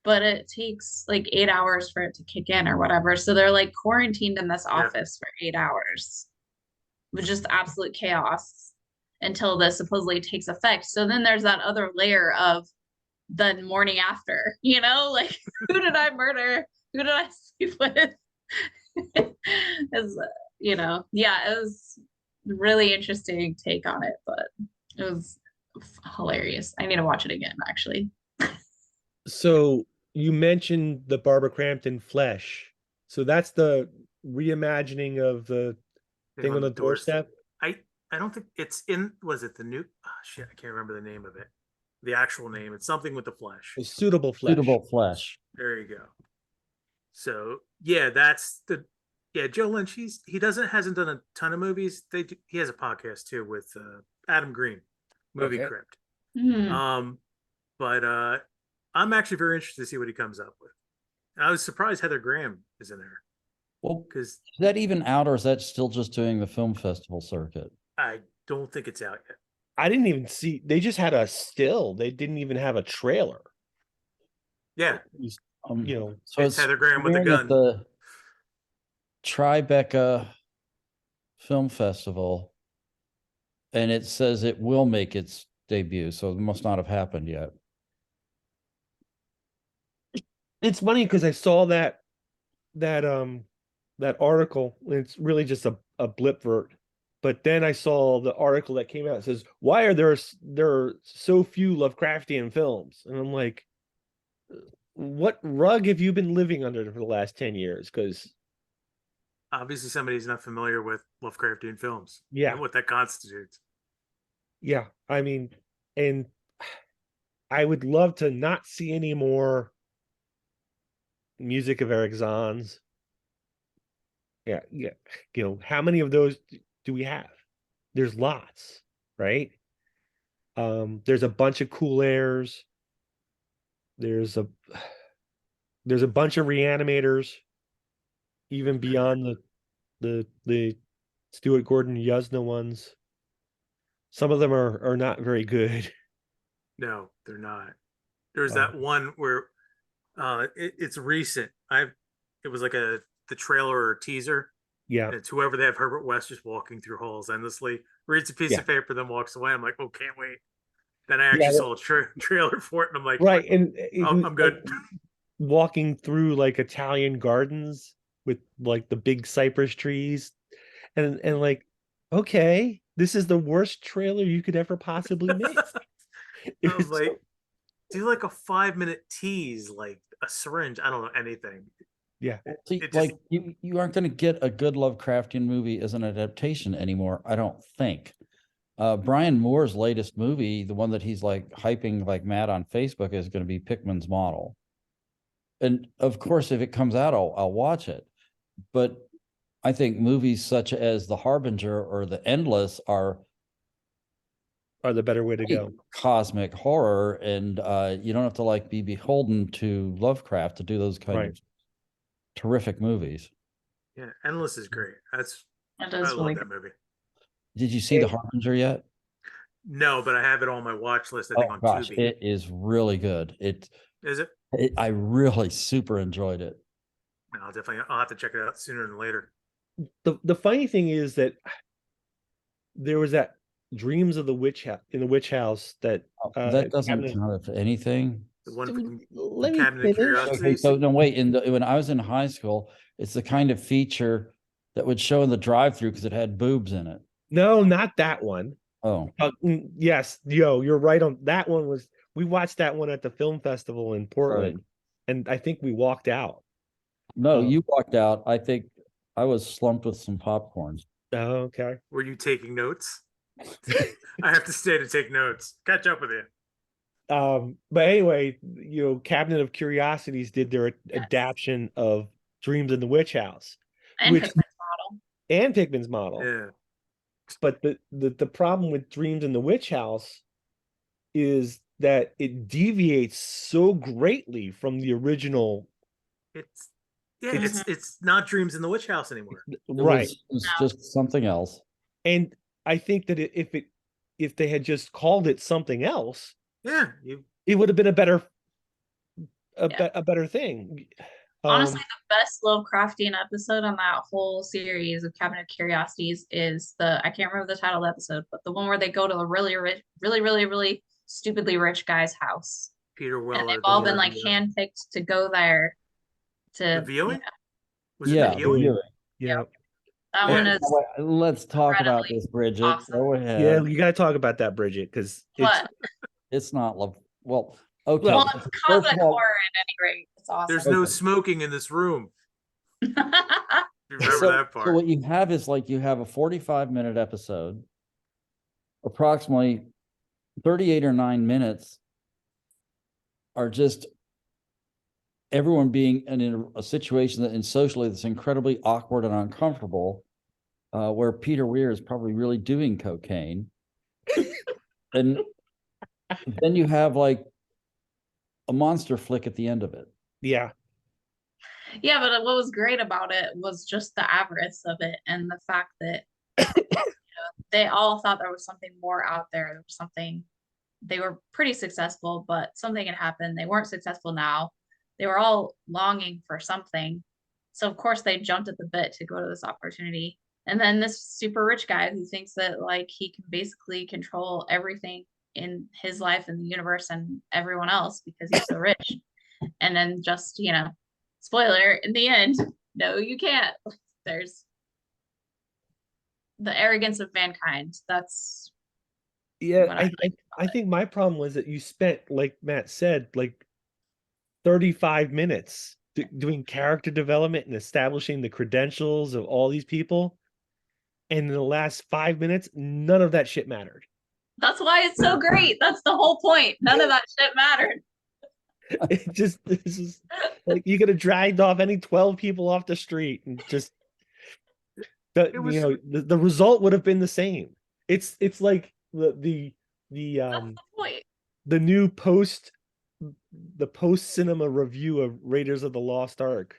but it takes like 8 hours for it to kick in or whatever. So they're like quarantined in this office for 8 hours with just absolute chaos until this supposedly takes effect. So then there's that other layer of the morning after, like, who did I murder? Who did I sleep with? It was really interesting take on it, but it was hilarious. I need to watch it again, actually. So you mentioned the Barbara Crampton Flesh. So that's the reimagining of the thing on the doorstep. I don't think it's in. Was it the new? Oh, shit, I can't remember the name of it. The actual name. It's something with the flesh. Suitable Flesh. Suitable Flesh. There you go. So yeah, that's the. Yeah, Joe Lynch. He hasn't done a ton of movies. He has a podcast too with Adam Green, Movie Crypt. But I'm actually very interested to see what he comes up with. And I was surprised Heather Graham is in there. Well, because is that even out, or is that still just doing the film festival circuit? I don't think it's out yet. I didn't even see. They just had a still. They didn't even have a trailer. Yeah, you know, So It's Heather Graham with the premiering at gun. the Tribeca Film Festival, and it says it will make its debut, so it must not have happened yet. it's funny because I saw that article. And it's really just a blip vert. But then I saw the article that came out. It says, "Why are there are so few Lovecraftian films?" And I'm like, "What rug have you been living under for the last 10 years?" Because Obviously, somebody's not familiar with Lovecraftian films. Yeah. And what that constitutes. yeah, I mean, and I would love to not see any more music of Eric Zahn's. Yeah. You know, how many of those do we have? There's lots, right? There's a bunch of Cool Airs. There's a bunch of Reanimators, even beyond the Stuart Gordon Yuzna ones. Some of them are not very good. No, they're not. There's Uh, that one where it's recent. It was like the trailer or teaser. Yeah. And it's whoever they have Herbert West just walking through halls endlessly, reads a piece Yeah. of paper, then walks away. I'm like, oh, can't wait. Then I actually Yeah, saw a trailer for it, and I'm like, Right. And I'm good. Walking through like Italian gardens with like the big cypress trees and like, okay, this is the worst trailer you could ever possibly make. It I was was like, so- do like a 5-minute tease, like a syringe. I don't know anything. yeah. See, It just- like you aren't going to get a good Lovecraftian movie as an adaptation anymore, I don't think. Brian Moore's latest movie, the one that he's like hyping like mad on Facebook, is going to be Pickman's Model. And of course, if it comes out, I'll watch it. But I think movies such as The Harbinger or The Endless are The better way to go. cosmic horror, and you don't have to like be beholden to Lovecraft to do those kind Right. of terrific movies. Yeah, Endless is great. That's It I is love really that movie. Did you see The Harbinger yet? No, but I have it on my watch list. I think Oh on gosh, Tubi. it is really good. Is it? I really super enjoyed it. I'll have to check it out sooner than later. The funny thing is that there was that Dreams of the Witch in the Witch House that That doesn't Cabinet- count for anything. The one Dude, from let me Cabinet of finish. Curiosities. Okay, so no, wait. When I was in high school, it's the kind of feature that would show in the drive-through because it had boobs in it. No, not that one. Oh, Yes, you're right on that one. We watched that one at the film festival in Portland, and I think we walked out. no, Oh. you walked out. I think I was slumped with some popcorn. Oh, okay. Were you taking notes? I have to stay to take notes. Catch up with you. But anyway, Cabinet of Curiosities did their adaptation of Dreams in the Witch House and which- Pickman's Model. and Pickman's Model. Yeah. But the problem with Dreams in the Witch House is that it deviates so greatly from the original. It's not Dreams in the Witch House anymore. Right. It was just something else. And I think that if they had just called it something else, Yeah, it would have been a better thing. Honestly, the best Lovecraftian episode on that whole series of Cabinet of Curiosities is I can't remember the title of the episode, but the one where they go to a really rich, really stupidly rich guy's house. Peter And Weller. they've all been like handpicked to go there The to viewing? Was Yeah, it the viewing? Yeah. that Yeah. one is Let's talk about incredibly this, Bridget. awesome. Go ahead. Yeah, you got to talk about that, Bridget, because what? It's not love. Well, okay. Well, it's First cosmic of all, horror at any rate. It's awesome. There's no Okay. smoking in this room. You remember so, that part? so what you have is like you have a 45-minute episode, approximately 38 or 9 minutes are just everyone being in a situation that in socially that's incredibly awkward and uncomfortable, where Peter Weir is probably really doing cocaine. And then you have like a monster flick at the end of it. yeah. Yeah, but what was great about it was just the avarice of it and the fact that they all thought there was something more out there. There was something. They were pretty successful, but something had happened. They weren't successful now. they were all longing for something. So of course they jumped at the bit to go to this opportunity. And then this super rich guy who thinks that like he can basically control everything in his life and the universe and everyone else because he's so rich. And then just, spoiler, in the end, no, you can't. There's the arrogance of mankind. That's Yeah, I think my problem was that you spent, like Matt said, like 35 minutes doing character development and establishing the credentials of all these people. And in the last 5 minutes, none of that shit mattered. That's why it's so great. That's the whole point. None of that shit mattered. This is like you could have dragged off any 12 people off the street and just the result would have been the same. It's like the point. The new post cinema review of Raiders of the Lost Ark.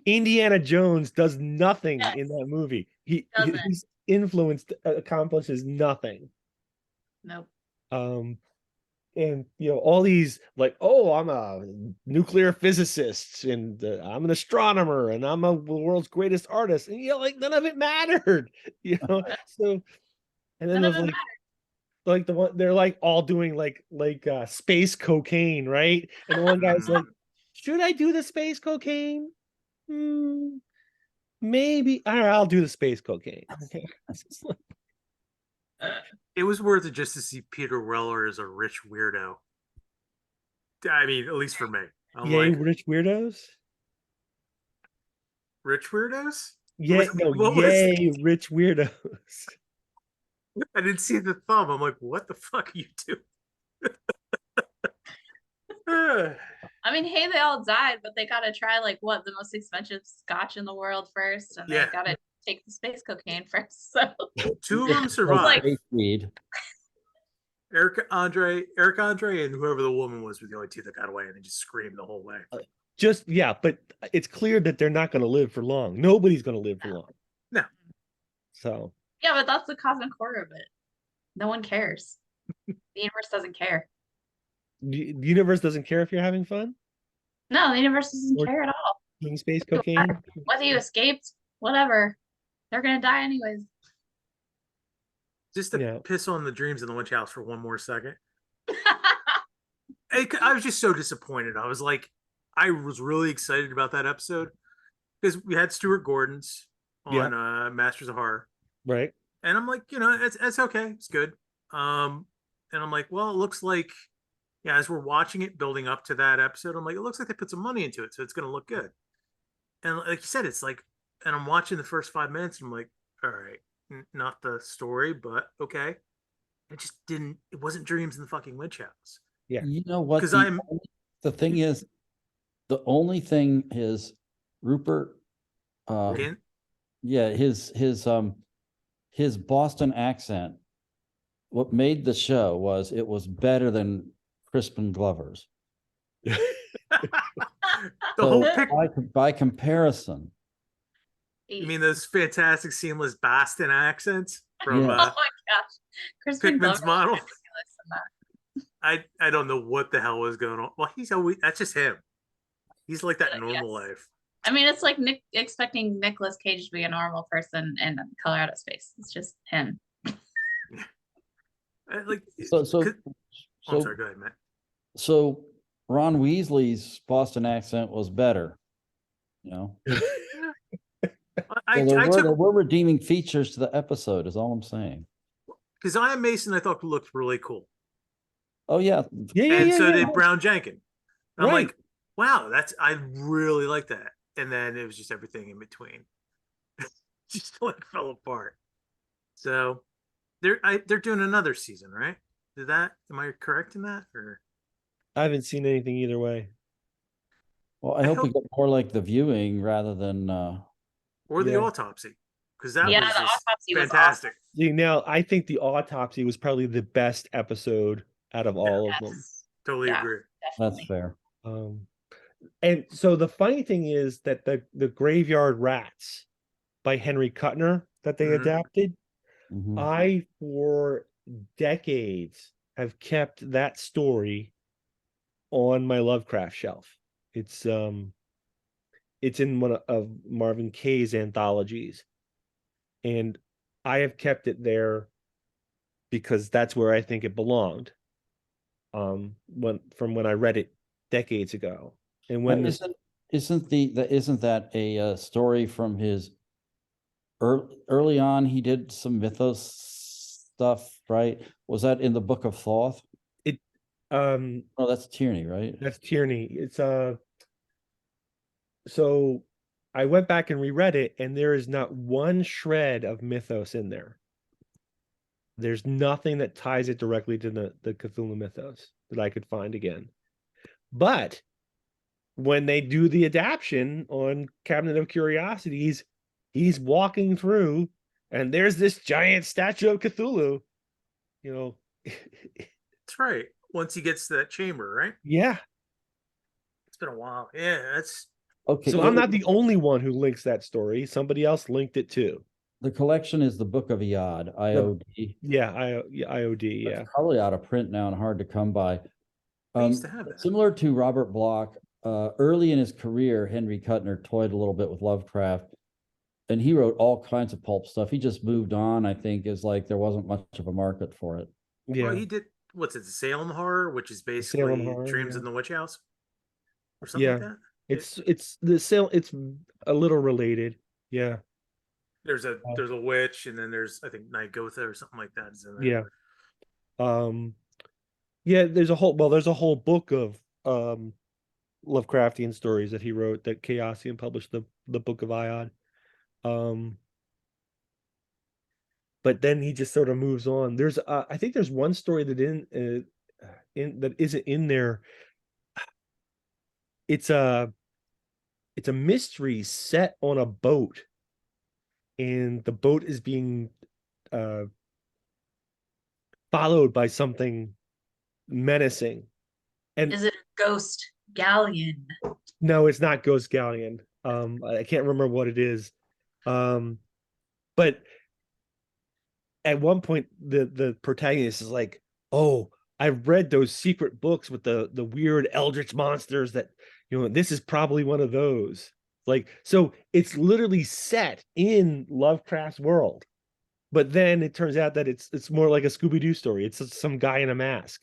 Indiana Jones does nothing in that movie. His influence accomplishes nothing. Nope. And all these like, oh, I'm a nuclear physicist and I'm an astronomer and I'm the world's greatest artist, and like none of it mattered. So and then there's like the one they're like all doing like space cocaine, right? And the one guy's like, should I do the space cocaine? Maybe. All right, I'll do the space cocaine. Okay. It was worth it just to see Peter Weller as a rich weirdo. I mean, at least for me. Yay, rich weirdos. Rich weirdos? Yeah, yay, rich weirdos. I didn't see the thumb. I'm like, what the fuck are you doing? I mean, hey, they all died, but they gotta try like what the most expensive scotch in the world first, and they gotta take the space cocaine first. So 2 of them survived. Like, Eric Andre, and whoever the woman was were the only 2 that got away, and they just screamed the whole way. But it's clear that they're not going to live for long. Nobody's going to live for long. No. So. Yeah, but that's the cosmic horror of it. No one cares. The universe doesn't care. The universe doesn't care if you're having fun? No, the universe doesn't care at all. Doing space cocaine? Whether you escaped, whatever. They're going to die anyways. Just to piss on the dreams in the witch house for one more second. I was just so disappointed. I was really excited about that episode because we had Stuart Gordon's on Masters of Horror. Right. And I'm like, it's okay. It's good. And I'm like, well, it looks like, as we're watching it building up to that episode, I'm like, it looks like they put some money into it. So it's going to look good. And like you said, it's like, and I'm watching the first 5 minutes and I'm like, all right, not the story, but okay. It wasn't dreams in the fucking witch house. Yeah. You know what? Because the thing is, the only thing is Rupert, his Boston accent, what made the show was it was better than Crispin Glover's. By comparison. You mean those fantastic seamless Boston accents from oh my gosh, Pickman's Model? I don't know what the hell was going on. Well, that's just him. He's like that in normal life. I mean, it's like expecting Nicolas Cage to be a normal person in Colorado Space. It's just him. So I'm sorry, go ahead, Matt. So Ron Weasley's Boston accent was better, there were redeeming features to the episode, is all I'm saying. Because Ian Mason, I thought looked really cool. Oh yeah, and so did Brown Jenkins. I'm like, wow, I really like that. And then it was just everything in between, just like fell apart. So they're doing another season, right? Am I correct in that? Or I haven't seen anything either way. Well, I hope we get more like The Viewing rather than or The Autopsy, because that was the Autopsy fantastic. Was awesome. Now I think The Autopsy was probably the best episode out of all of them. Totally agree. Definitely. That's fair. And so the funny thing is that the Graveyard Rats by Henry Kuttner that they adapted, I for decades have kept that story on my Lovecraft shelf. It's in one of Marvin Kaye's anthologies, and I have kept it there because that's where I think it belonged. When I read it decades ago, and when this Isn't that a story from his early on? He did some mythos stuff, right? Was that in the Book of Thoth? oh, that's Tierney, right? that's Tierney. It's so I went back and reread it, and there is not one shred of mythos in there. There's nothing that ties it directly to the Cthulhu mythos that I could find again. But when they do the adaptation on Cabinet of Curiosities, he's walking through, and there's this giant statue of Cthulhu. That's right. Once he gets to that chamber, right? Yeah. It's been a while. Yeah, that's Okay. So I'm not the only one who links that story. Somebody else linked it too. The collection is the Book of Iod, IOD. Yeah, IOD. That's Yeah. probably out of print now and hard to come by. I used to have that. Similar to Robert Bloch, early in his career, Henry Kuttner toyed a little bit with Lovecraft, and he wrote all kinds of pulp stuff. He just moved on, I think, is like there wasn't much of a market for it. Yeah. Well, he did what's it, Salem Horror, which is basically Salem Horror, Dreams yeah. in the Witch House, or something like that. It's the sale. It's a little related. Yeah. There's a witch, and then there's, I think, Night Gotha or something like that is in there. Yeah. Yeah, there's a whole book of Lovecraftian stories that he wrote that Chaosium published, the Book of Iod. But then he just sort of moves on. There's I think there's one story that that isn't in there. It's a mystery set on a boat, and the boat is being followed by something menacing. And Is it a ghost galleon? no, it's not Ghost Galleon. I can't remember what it is. But at one point the protagonist is like, "Oh, I've read those secret books with the weird eldritch monsters that, this is probably one of those." Like, so it's literally set in Lovecraft's world. But then it turns out that it's more like a Scooby-Doo story. It's some guy in a mask.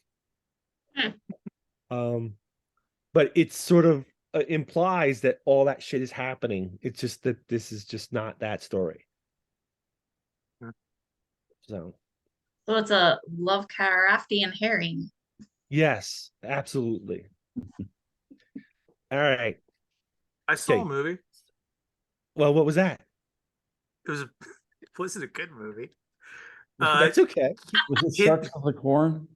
But it sort of implies that all that shit is happening. It's just that this is just not that story. So it's a Lovecraftian herring. yes, absolutely. All right. I saw Okay. a movie. Well, what was that? Was it a good movie? That's okay. Was it Sharks of the Corn?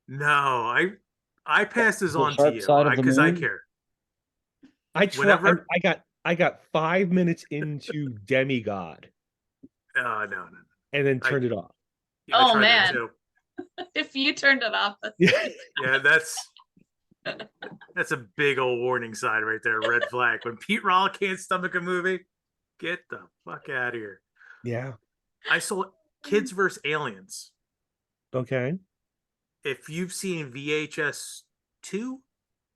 No, I passed this The on to Sharp you Side of the because I Moon? care. I got 5 minutes into Demigod No. and then turned it off. Yeah, I Oh, tried that man. too. If you turned it off, Yeah, that's a big old warning sign right there. Red flag. When Pete Rollick can't stomach a movie, get the fuck out of here. Yeah. I saw Kids vs. Aliens. Okay. If you've seen VHS 2,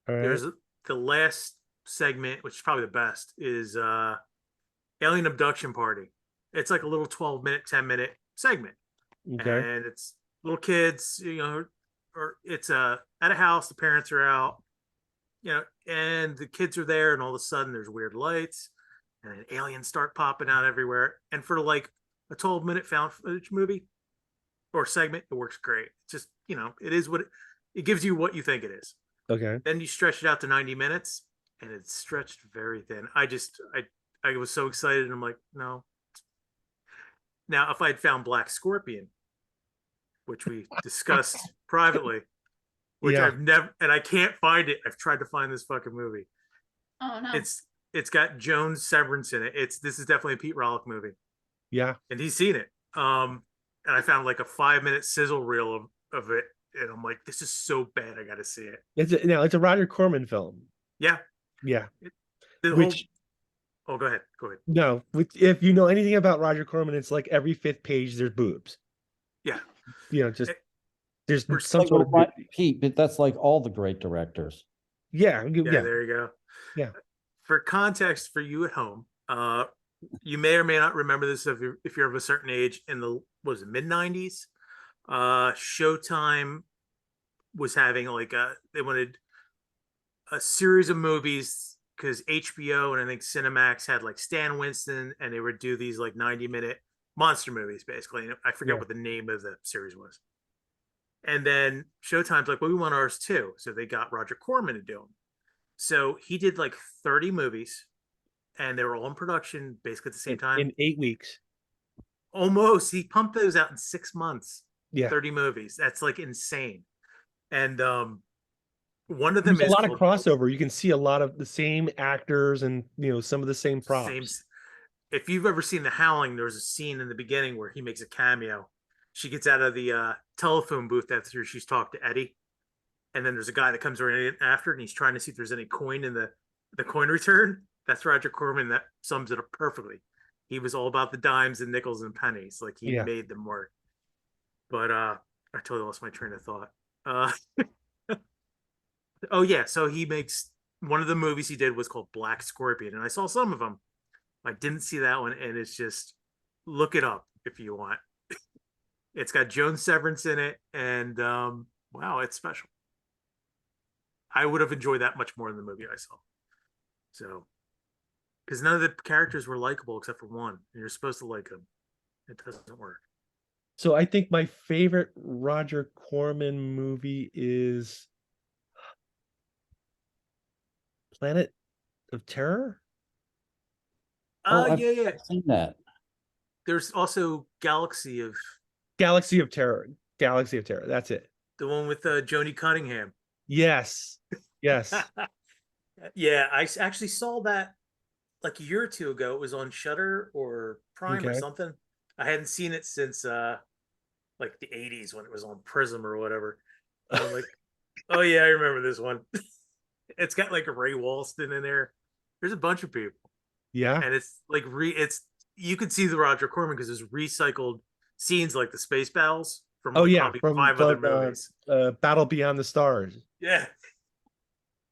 All right. there's the last segment, which is probably the best, is Alien Abduction Party. It's like a little 12-minute, 10-minute segment. Okay. And it's little kids, or it's at a house, the parents are out, and the kids are there, and all of a sudden there's weird lights, and then aliens start popping out everywhere. And for like a 12-minute found footage movie or segment, it works great. It's just, it is what it gives you what you think it is. Okay. Then you stretch it out to 90 minutes, and it's stretched very thin. I was so excited, and I'm like, no. Now, if I'd found Black Scorpion, which we discussed privately, which Yeah. I've never, and I can't find it. I've tried to find this fucking movie. oh no. It's got Joan Severance in it. This is definitely a Pete Rollick movie, Yeah. and he's seen it. And I found like a 5-minute sizzle reel of it, and I'm like, this is so bad, I got to see it. It's a Roger Corman film. Yeah. Yeah. The Which whole, go ahead. no, if you know anything about Roger Corman, it's like every 5th page there's boobs. Yeah. Just there's We're some Like, sort of Pete, but that's like all the great directors. yeah. Yeah, there you go. Yeah. For context for you at home, you may or may not remember this if you're of a certain age. In the mid '90s, Showtime was having they wanted a series of movies because HBO and I think Cinemax had like Stan Winston, and they would do these like 90-minute monster movies basically. And I forget what the name of the series was. And then Showtime's like, well, we want ours too. So they got Roger Corman to do them. So he did like 30 movies, and they were all in production basically at the same time. In 8 weeks. Almost. He pumped those out in 6 months. Yeah. 30 movies. That's like insane. And one of them There's is a lot of crossover. You can see a lot of the same actors and some of the same props. If you've ever seen The Howling, there's a scene in the beginning where he makes a cameo. She gets out of the telephone booth after she's talked to Eddie, and then there's a guy that comes right after, and he's trying to see if there's any coin in the coin return. That's Roger Corman. That sums it up perfectly. He was all about the dimes and nickels and pennies. Like he made them work. But I totally lost my train of thought. Oh yeah, so he makes one of the movies he did was called Black Scorpion, and I saw some of them. I didn't see that one, and it's just look it up if you want. It's got Joan Severance in it, and wow, it's special. I would have enjoyed that much more than the movie I saw. So, because none of the characters were likable except for one, and you're supposed to like them. It doesn't work. So I think my favorite Roger Corman movie is Planet of Terror. I've Yeah. seen that. There's also Galaxy of Terror. Galaxy of Terror. That's it. the one with Joni Cunningham. Yes. Yes. Yeah, I actually saw that like a year or two ago. It was on Shudder or Prime or something. I hadn't seen it since like the 80s when it was on Prism or whatever. And I'm like, oh yeah, I remember this one. It's got like Ray Walston in there. There's a bunch of people. Yeah. And it's like you could see the Roger Corman because there's recycled scenes like the space battles from probably from 5 other movies. Battle Beyond the Stars. Yeah.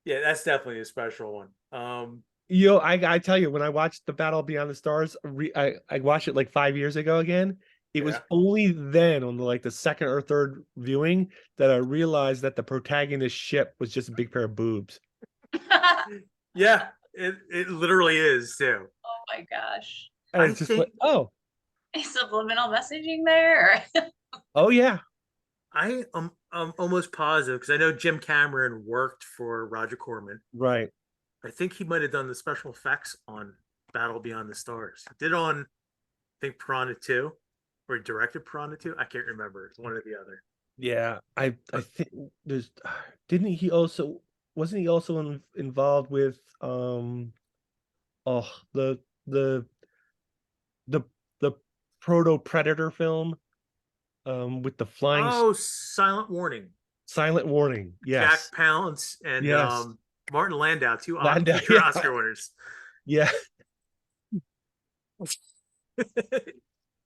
Yeah, that's definitely a special one. I tell you, when I watched the Battle Beyond the Stars, I watched it like 5 years ago again. It was only then on the second or third viewing that I realized that the protagonist ship was just a big pair of boobs. Yeah, it literally is too. Oh my gosh. And it's just like, oh. Subliminal messaging there? Oh yeah. I'm almost positive because I know Jim Cameron worked for Roger Corman. Right. I think he might have done the special effects on Battle Beyond the Stars. He did on, I think, Piranha 2, or he directed Piranha 2. I can't remember. It's one or the other. Yeah, I think there's. Wasn't he also involved with the Proto Predator film with the flying. Oh, Silent Warning. Silent Warning. Yes. Jack Palance and Martin Landau, two Landau, Oscar winners. Yeah.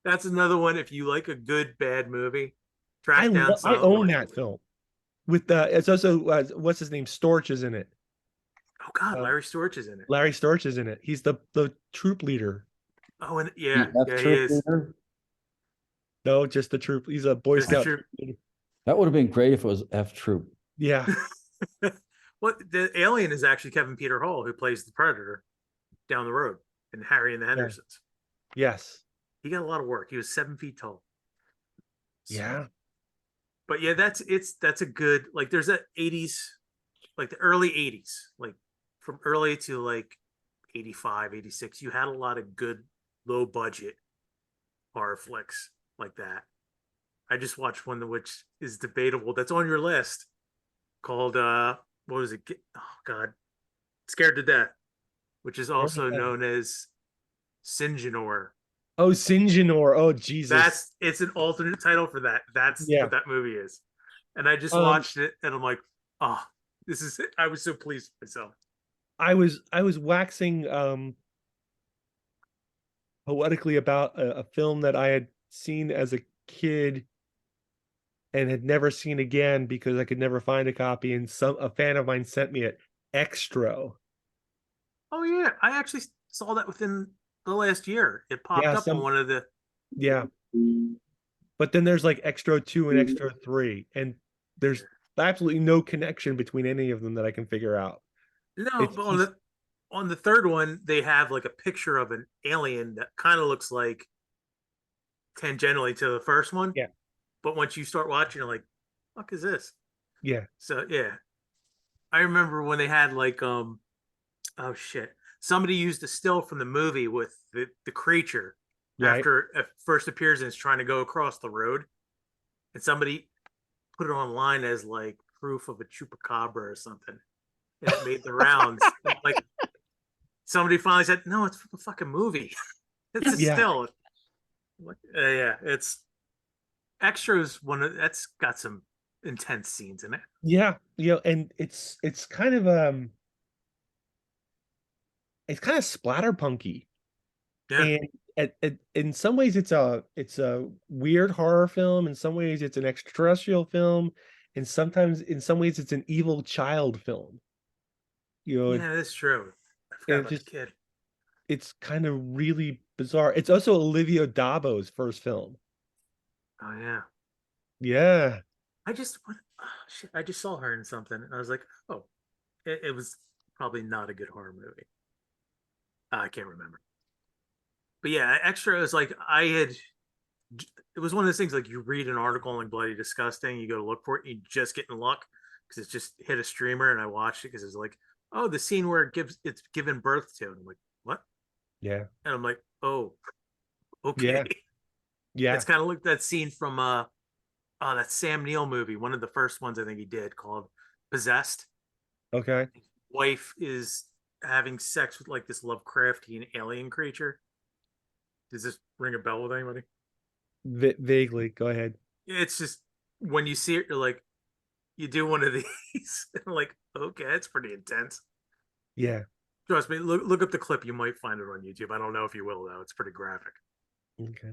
That's another one. If you like a good bad movie, track down. I own that film. With it's also what's his name? Storch is in it. Oh God, Larry Storch is in it. Larry Storch is in it. He's the troop leader. Oh, and he is. Leader? No, just the troop. He's a Boy Scout. That would have been great if it was F Troop. Yeah. Well, the alien is actually Kevin Peter Hall, who plays the Predator down the road in Harry and the Hendersons. Yes. He got a lot of work. He was 7 feet tall. So, yeah. But yeah, that's a good, like, there's that 80s, like the early 80s, like from early to like 85, 86, you had a lot of good low budget horror flicks like that. I just watched one which is debatable. That's on your list, called what was it? Oh God, Scared to Death, which is also known as Sinjanor. Oh, Sinjanor. Oh Jesus. It's an alternate title for that. That's what that movie is. And I just watched it and I'm like, oh, this is it. I was so pleased with myself. I was waxing poetically about a film that I had seen as a kid and had never seen again because I could never find a copy, and a fan of mine sent me it. Extra. Oh yeah, I actually saw that within the last year. It popped Yeah, up on one of the. yeah. But then there's like Extra 2 and Extra 3, and there's absolutely no connection between any of them that I can figure out. No, It's but just on the third one, they have like a picture of an alien that kind of looks like tangentially to the first one. Yeah. But once you start watching, you're like, "Fuck is this?" yeah, So yeah, I remember when they had like oh shit, somebody used a still from the movie with the creature right. after it first appears and it's trying to go across the road, and somebody put it online as like proof of a chupacabra or something, and it made the rounds. And, like somebody finally said, "No, it's from the fucking movie. It's a Yeah. still." Like, yeah, it's extras. That's got some intense scenes in it. Yeah, and it's kind of splatterpunky, Yeah, and in some ways it's a weird horror film. In some ways it's an extraterrestrial film, and sometimes in some ways it's an evil child film. yeah, that's true. I And forgot about the kid. it's kind of really bizarre. It's also Olivia Dabo's first film. Oh yeah, Yeah. shit, I just saw her in something, and I was like, oh, it was probably not a good horror movie. I can't remember, but yeah, extra is like I had. It was one of those things like you read an article on like Bloody Disgusting, you go to look for it, and you just get in luck because it's just hit a streamer, and I watched it because it's like, oh, the scene where it's given birth to, and I'm like, what? Yeah. And I'm like, oh, okay. Yeah. Yeah. It's kind of like that scene from that Sam Neill movie, one of the first ones I think he did called Possessed. Okay. His wife is having sex with like this Lovecraftian alien creature. Does this ring a bell with anybody? Vaguely. Go ahead. It's just when you see it, you're like, you do one of these. Like, okay, it's pretty intense. Yeah. Trust me, look up the clip. You might find it on YouTube. I don't know if you will though. It's pretty graphic. Okay.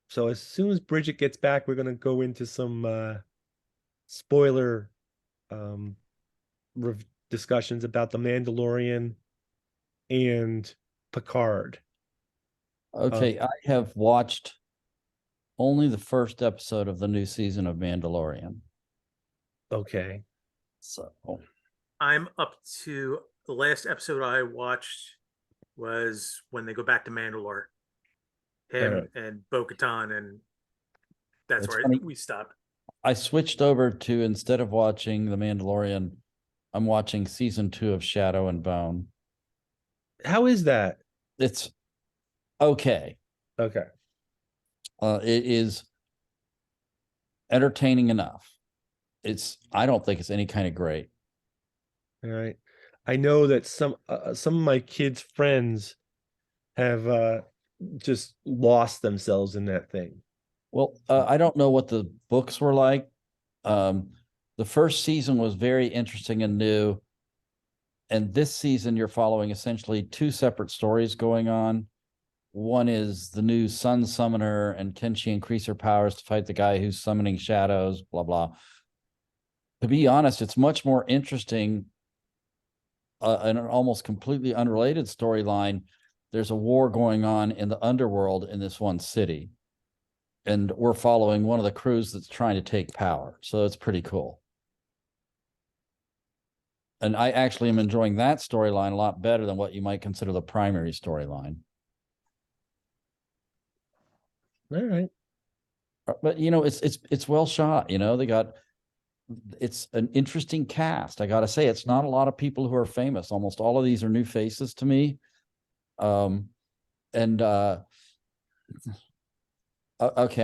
So as soon as Bridget gets back, we're gonna go into some spoiler um discussions about The Mandalorian and Picard. Okay, I have watched only the first episode of the new season of Mandalorian. Okay. So I'm up to the last episode I watched was when they go back to Mandalore. Him Alright. and Bo-Katan, and that's It's where funny. we stopped. I switched over to, instead of watching The Mandalorian, I'm watching season 2 of Shadow and Bone. How is that? It's okay. Okay. It is entertaining enough. I don't think it's any kind of great. All right. I know that some of my kids' friends have just lost themselves in that thing. Well, I don't know what the books were like. The first season was very interesting and new. And this season, you're following essentially 2 separate stories going on. One is the new Sun Summoner, and can she increase her powers to fight the guy who's summoning shadows, blah, blah. To be honest, it's much more interesting. An almost completely unrelated storyline. There's a war going on in the underworld in this one city. And we're following one of the crews that's trying to take power. So it's pretty cool. And I actually am enjoying that storyline a lot better than what you might consider the primary storyline. All right. But it's well shot. It's an interesting cast. I gotta say, it's not a lot of people who are famous. Almost all of these are new faces to me. Okay,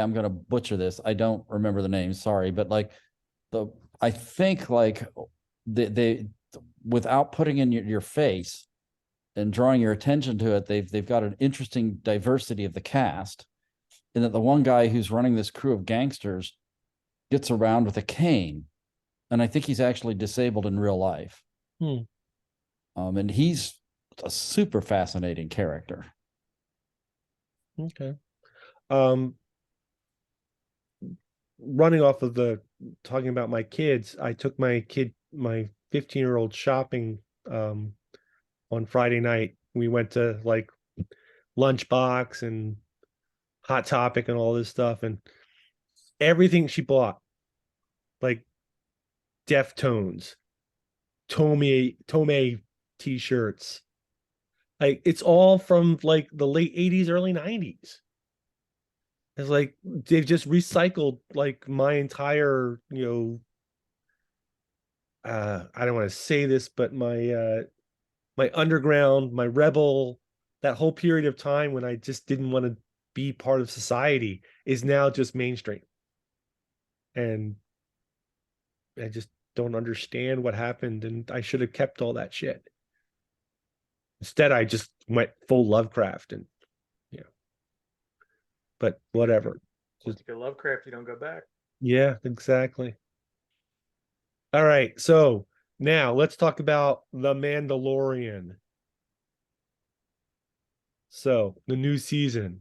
I'm gonna butcher this. I don't remember the names, sorry, but like I think like they without putting in your face and drawing your attention to it, they've got an interesting diversity of the cast. And that the one guy who's running this crew of gangsters gets around with a cane, and I think he's actually disabled in real life. And he's a super fascinating character. Okay. Running off of talking about my kids, I took my 15-year-old shopping on Friday night. We went to like Lunchbox and Hot Topic and all this stuff, and everything she bought, like Deftones, Tome t-shirts, like it's all from like the late 80s, early 90s. It's like they've just recycled like my entire, I don't want to say this, but my underground, my rebel, that whole period of time when I just didn't want to be part of society is now just mainstream. And I just don't understand what happened, and I should have kept all that shit. Instead, I just went full Lovecraft, and but whatever. Once you go Lovecraft, you don't go back. Yeah, exactly. All right, so now let's talk about The Mandalorian. So the new season,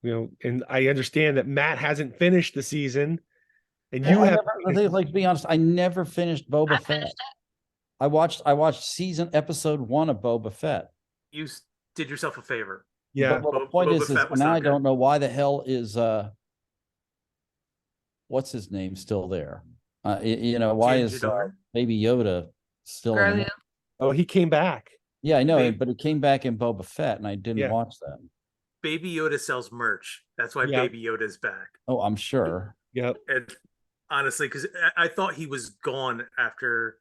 and I understand that Matt hasn't finished the season, and you have. Like, to be honest, I never finished Boba I Fett. finished it. I watched season episode 1 of Boba Fett. You did yourself a favor. Yeah. But the point Boba is Fett was now not I good. don't know why the hell is what's his name still there? Why Din is Djarin? Baby Yoda still in the Grogu. Oh, he came back. Yeah, I know, Baby- but it came back in Boba Fett, and I didn't Yeah. watch that. Baby Yoda sells merch. That's why Yeah. Baby Yoda's back. Oh, I'm sure. Yep. And honestly, because I thought he was gone after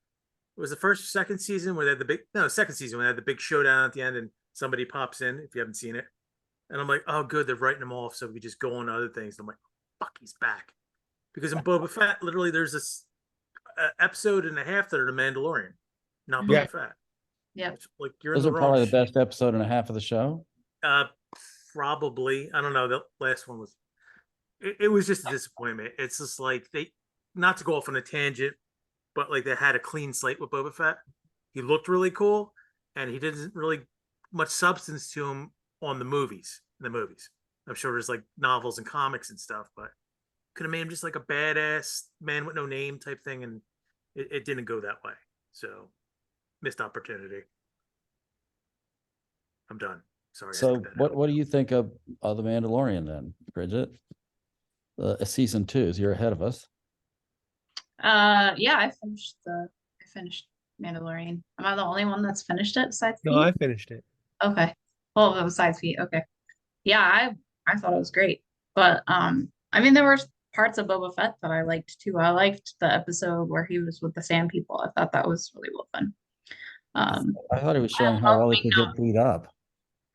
it was the second season where they had second season when they had the big showdown at the end and somebody pops in if you haven't seen it. And I'm like, oh, good, they're writing him off so we just go on to other things. And I'm like, fuck, he's back. Because in Boba Fett, literally, there's this episode and a half that are the Mandalorian, not Boba Yeah. Fett. Yeah. It's like you're Those in are the probably wrong the best episode and a half of the show. Probably. I don't know. The last one was. It was just a disappointment. It's just like they, not to go off on a tangent, but like they had a clean slate with Boba Fett. He looked really cool, and he didn't really much substance to him on the movies. I'm sure there's like novels and comics and stuff, but could have made him just like a badass man with no name type thing, and it didn't go that way. So missed opportunity. I'm done. Sorry. So what do you think of The Mandalorian then, Bridget? Season 2, you're ahead of us. Yeah, I finished Mandalorian. Am I the only one that's finished it besides No, Pete? I finished it. Okay. Well, besides Pete, okay. Yeah, I thought it was great. But I mean there were parts of Boba Fett that I liked too. I liked the episode where he was with the Sand People. I thought that was really well done. I thought he was showing how well he could get beat up.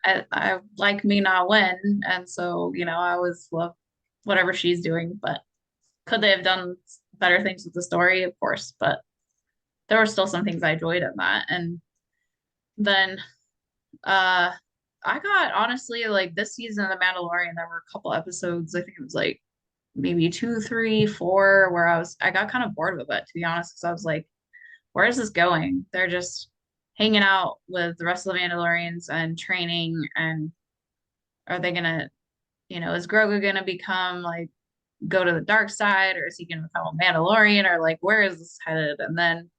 I like me not win, and so I always love whatever she's doing, but could they have done better things with the story? Of course, but there were still some things I enjoyed in that. And then I got, honestly, like this season of The Mandalorian, there were a couple episodes, I think it was like maybe 2, 3, 4, where I got kind of bored with it, to be honest, because I was like, where is this going? They're just hanging out with the rest of the Mandalorians and training, and are they gonna, is Grogu gonna become like go to the dark side, or is he gonna become a Mandalorian, or like where is this headed? And then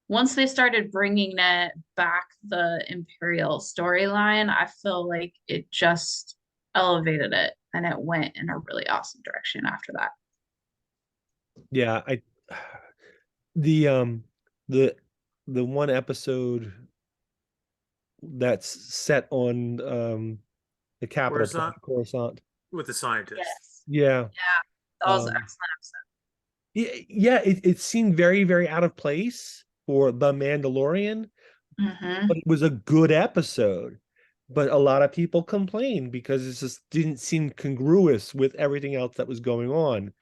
once they started bringing it back, the Imperial storyline, I feel like it just elevated it, and it went in a really awesome direction after that. Yeah, the one episode that's set on the capital Coruscant? planet, Coruscant. with the scientists. Yes. Yeah. That was an Um, excellent episode. Yeah, it seemed very, very out of place for The Mandalorian, Mm-hmm. but it was a good episode. But a lot of people complained because it just didn't seem congruous with everything else that was going on.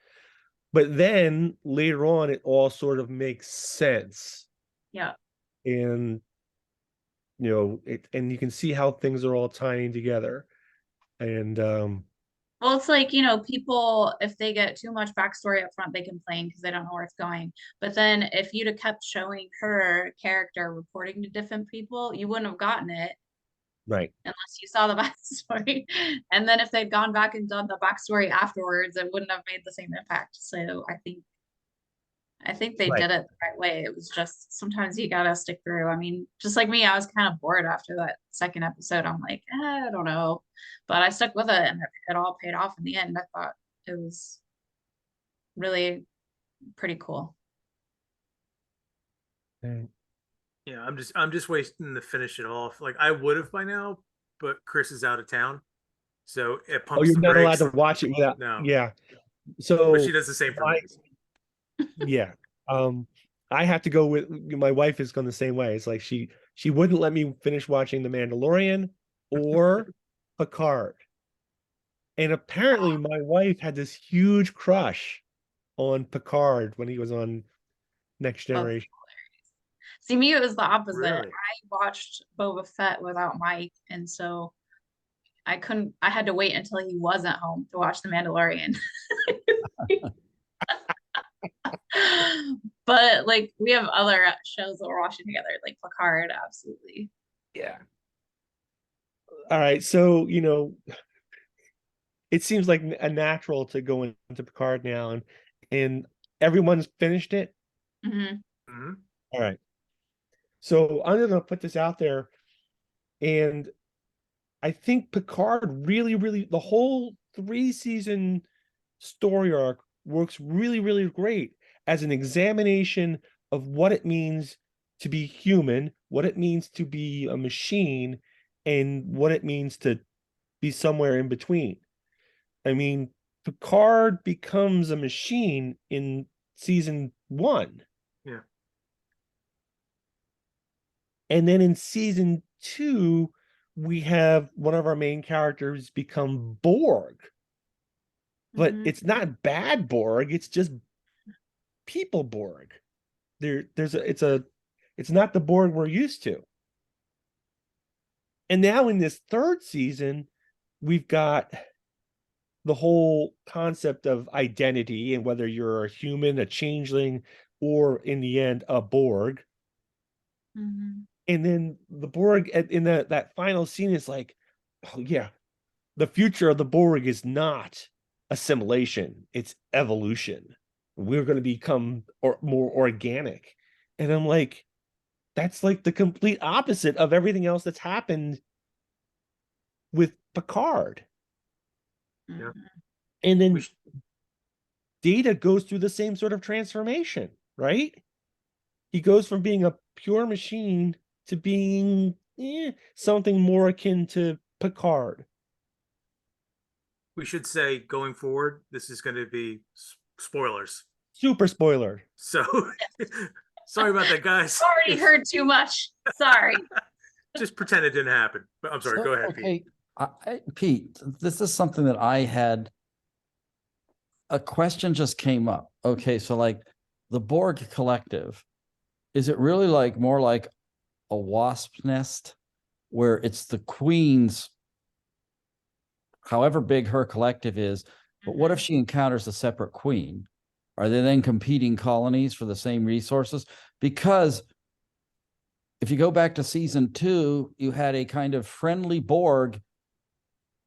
But then later on, it all sort of makes sense. Yeah. And and you can see how things are all tying together. And Well, it's like, people, if they get too much backstory up front, they complain because they don't know where it's going. But then if you'd have kept showing her character reporting to different people, you wouldn't have gotten it right. unless you saw the backstory. And then if they'd gone back and done the backstory afterwards, it wouldn't have made the same impact. So I think I think they Right. did it the right way. It was just sometimes you gotta stick through. I mean, just like me, I was kind of bored after that second episode. I'm like, I don't know. But I stuck with it and it all paid off in the end. I thought it was really pretty cool. Yeah, I'm just waiting to finish it off. Like I would have by now, but Chris is out of town, so it Oh, pumps you're the not allowed brakes. to watch it without. No, Yeah. but So she does the same for I, me. yeah. I have to go with my wife is going the same way. It's like she wouldn't let me finish watching The Mandalorian or Picard. And apparently my wife had this huge crush on Picard when he was on Next That's Generation. hilarious. See, me, it was the opposite. Really? I watched Boba Fett without Mike, and so I had to wait until he wasn't home to watch The Mandalorian. But like we have other shows that we're watching together, like Picard, absolutely. Yeah. All right. So, it seems like a natural to go into Picard now, and everyone's finished it. Mhm. Hmm. All right. So I'm going to put this out there, and I think Picard really, the whole 3-season story arc works really great as an examination of what it means to be human, what it means to be a machine, and what it means to be somewhere in between. I mean, Picard becomes a machine in season 1. Yeah. And then in season 2, we have one of our main characters become Borg. But Mhm. it's not bad Borg, it's just people Borg. It's not the Borg we're used to. And now in this 3rd season, we've got the whole concept of identity and whether you're a human, a changeling, or in the end, a Borg. Mhm. And then the Borg in that final scene is like, oh yeah, the future of the Borg is not assimilation, it's evolution. We're going to become more organic. And I'm like, that's like the complete opposite of everything else that's happened with Picard. Yeah. Mhm. And We then sh- Data goes through the same sort of transformation, right? He goes from being a pure machine to being something more akin to Picard. we should say going forward, this is going to be spoilers. Super spoiler. So sorry about that, guys. Already heard too much. Sorry. Just pretend it didn't happen. But I'm sorry. So, Go ahead, Pete. okay, Pete, this is something that I had. A question just came up. Okay, so like the Borg Collective, is it really like more like a wasp nest where it's the queen's, however big her collective is, but what if she encounters a separate queen? Are they then competing colonies for the same resources? Because if you go back to season 2, you had a kind of friendly Borg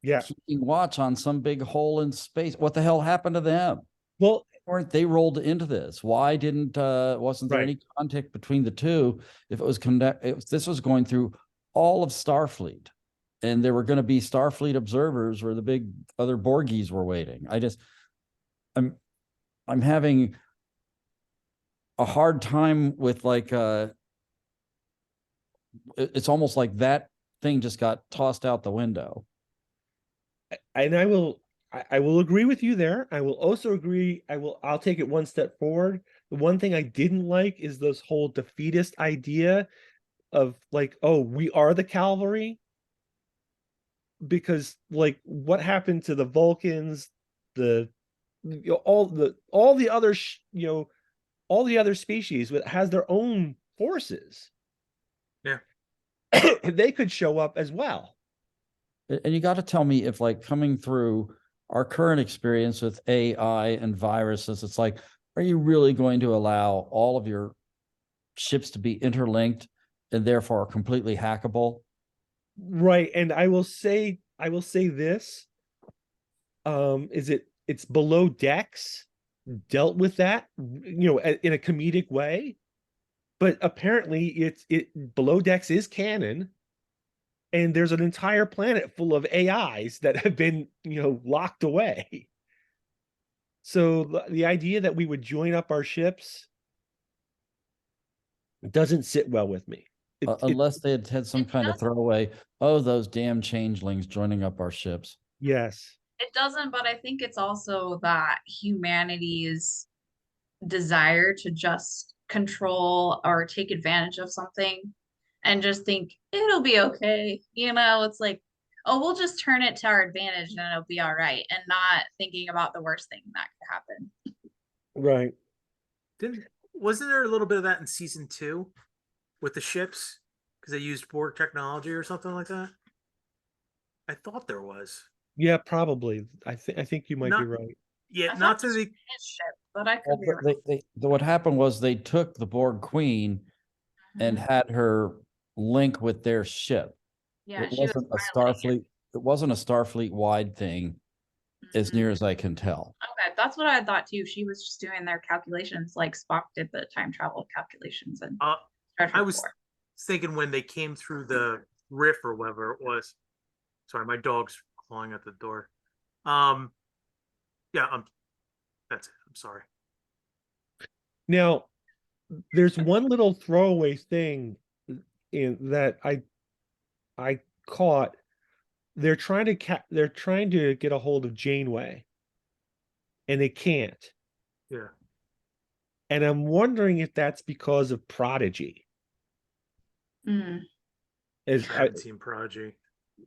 Yeah. keeping watch on some big hole in space. What the hell happened to them? Well, Weren't they rolled into this? Why wasn't there Right. any contact between the two? If it was this was going through all of Starfleet, and there were going to be Starfleet observers where the big other Borgies were waiting. I'm having a hard time with like it's almost like that thing just got tossed out the window. and I will agree with you there. I will also agree. I'll take it one step forward. The one thing I didn't like is this whole defeatist idea of like, oh, we are the cavalry. Because like what happened to the Vulcans, all the other all the other species has their own forces. Yeah. They could show up as well. And you got to tell me if like coming through our current experience with AI and viruses, it's like, are you really going to allow all of your ships to be interlinked and therefore completely hackable? Right. And I will say this. It's below decks. dealt with that, in a comedic way. But apparently it Below Decks is canon, and there's an entire planet full of AIs that have been, locked away. So the idea that we would join up our ships doesn't sit well with me. Unless they had some kind of throwaway, oh, those damn changelings joining up our ships. Yes. It doesn't, but I think it's also that humanity's desire to just control or take advantage of something and just think it'll be okay. It's like, oh, we'll just turn it to our advantage and it'll be all right, and not thinking about the worst thing that could happen. Right. Wasn't there a little bit of that in season 2 with the ships because they used Borg technology or something like that? I thought there was. Yeah, probably. I think you might be right. Yeah, I not thought to the his ship, but I could be wrong. What happened was they took the Borg Queen and had her link with their ship. Yeah, It she was wasn't a piloting Starfleet. It wasn't a Starfleet wide thing, as near as I can tell. Okay, that's what I thought too. She was just doing their calculations like Spock did the time travel calculations. And I was thinking when they came through the riff or whatever it was. Sorry, my dog's clawing at the door. Yeah, that's it. I'm sorry. Now, there's one little throwaway thing in that I caught. They're trying to get a hold of Janeway, and they can't. Yeah. And I'm wondering if that's because of Prodigy. Mm. I haven't seen Prodigy.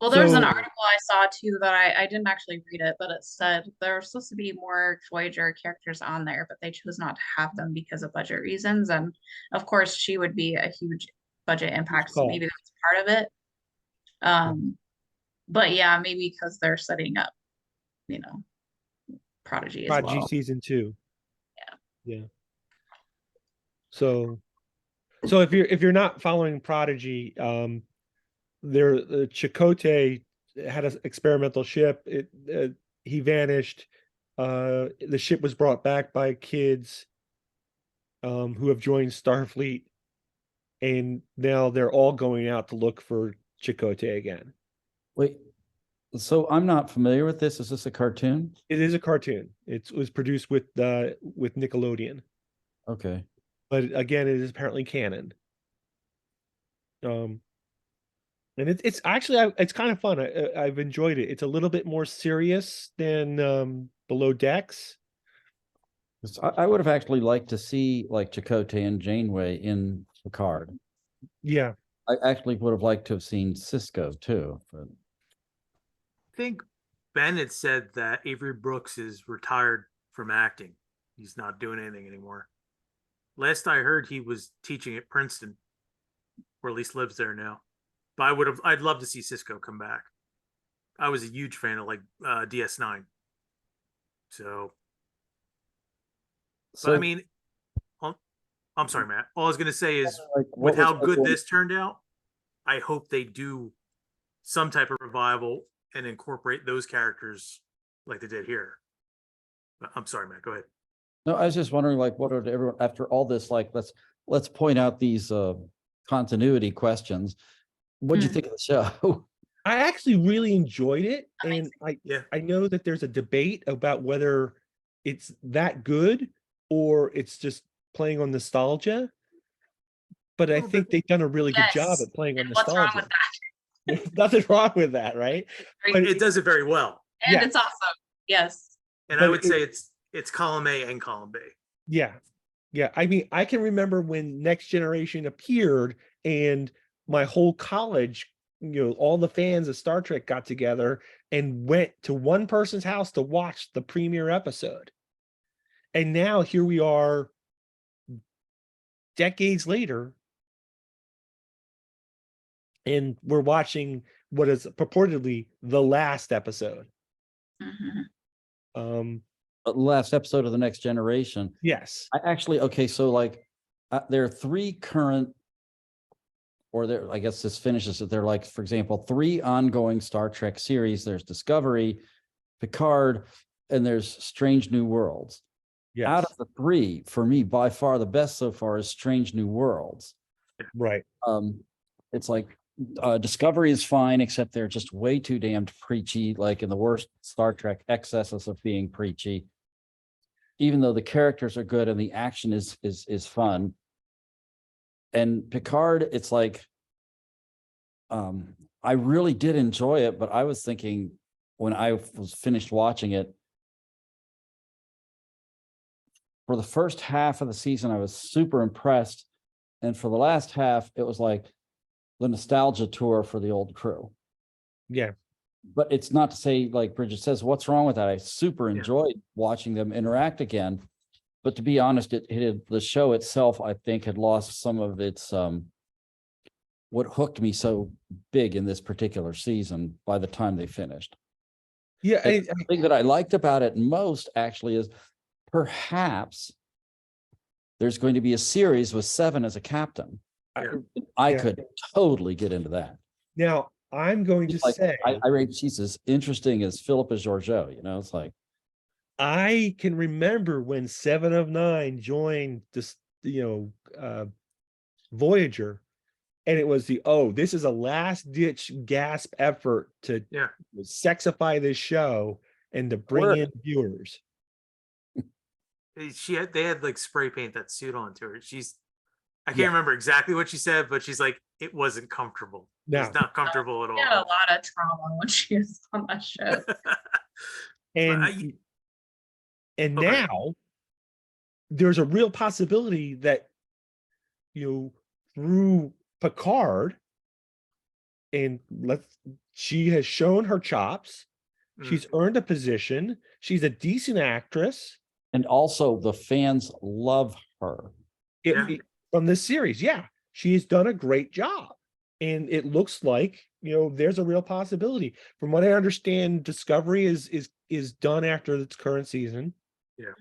Well, there's an article I saw too that I didn't actually read it, but it said there were supposed to be more Voyager characters on there, but they chose not to have them because of budget reasons. And of course, she would be a huge budget impact, so maybe that's part of it. But yeah, maybe because they're setting up, Prodigy as well. season 2. Yeah. Yeah. So if you're not following Prodigy, the Chakotay had an experimental ship. He vanished. The ship was brought back by kids who have joined Starfleet, and now they're all going out to look for Chakotay again. Wait, so I'm not familiar with this. Is this a cartoon? It is a cartoon. It was produced with Nickelodeon. Okay. But again, it is apparently canon. And it's actually it's kind of fun. I've enjoyed it. It's a little bit more serious than Below Decks. I would have actually liked to see like Chakotay and Janeway in Picard. Yeah. I actually would have liked to have seen Cisco too. But I think Ben had said that Avery Brooks is retired from acting. He's not doing anything anymore. Last I heard, he was teaching at Princeton, or at least lives there now. But I'd love to see Cisco come back. I was a huge fan of DS9. So but I mean, I'm sorry, Matt. All I was going to say is, with how good this turned out, I hope they do some type of revival and incorporate those characters like they did here. But I'm sorry, Matt. Go ahead. no, I was just wondering, like, what would everyone after all this, like, let's point out these continuity questions. What did you think of the show? I actually really enjoyed it, and I know that there's a debate about whether it's that good or it's just playing on nostalgia. But I think they've done a really good job at playing on nostalgia. What's wrong with that? There's nothing wrong with that, right? But it does it very well. And it's awesome. Yes. And I would say it's column A and column B. Yeah. Yeah. I mean, I can remember when Next Generation appeared and my whole college, all the fans of Star Trek got together and went to one person's house to watch the premiere episode. And now here we are decades later, and we're watching what is purportedly the last episode. Mm-hmm. Last episode of the Next Generation. Yes. So there are 3 current, or there, I guess this finishes it. They're like, for example, 3 ongoing Star Trek series. There's Discovery, Picard, and there's Strange New Worlds. Out Yes. of the three, for me, by far the best so far is Strange New Worlds. Right. It's like Discovery is fine, except they're just way too damned preachy, like in the worst Star Trek excesses of being preachy. Even though the characters are good and the action is fun. And Picard, it's like I really did enjoy it, but I was thinking when I was finished watching it, for the first half of the season, I was super impressed. And for the last half, it was like the nostalgia tour for the old crew. Yeah. But it's not to say, like Bridget says, what's wrong with that? I super enjoyed watching them interact again. But to be honest, the show itself, I think, had lost some of its what hooked me so big in this particular season by the time they finished. Yeah. The thing that I liked about it most actually is perhaps there's going to be a series with Seven as a captain. I could totally get into that. Now, I'm going to say, I rate she's as interesting as Philippa Georgiou, you know, it's like. I can remember when 7 of 9 joined this, Voyager, and it was this is a last ditch gasp effort to sexify this show and to bring in viewers. They had like spray paint that suit onto her. I can't remember exactly what she said, but she's like, it wasn't comfortable. No. It's not comfortable at all. She had a lot of trauma when she was on that show. And now there's a real possibility that, through Picard, and she has shown her chops. She's earned a position. She's a decent actress. And also the fans love her. From this series. Yeah, she's done a great job. And it looks like, there's a real possibility. From what I understand, Discovery is done after its current season. Yeah.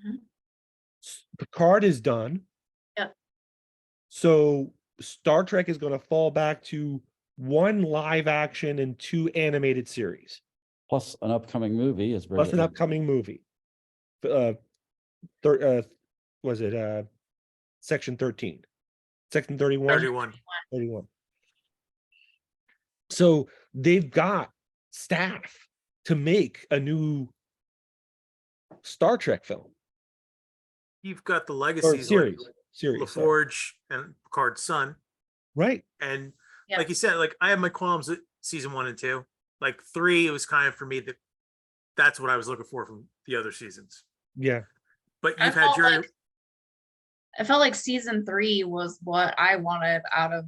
Picard is done. Yeah. So Star Trek is going to fall back to 1 live action and 2 animated series. Plus an upcoming movie. Plus an upcoming movie. Was it Section 13? Section 31? 31. So they've got staff to make a new Star Trek film. You've got the legacies series. LaForge and Picard's son. Right. And like you said, like I have my qualms at season 1 and 2. Like 3, it was kind of for me that's what I was looking for from the other seasons. Yeah. But you've had Jerry. I felt like season 3 was what I wanted out of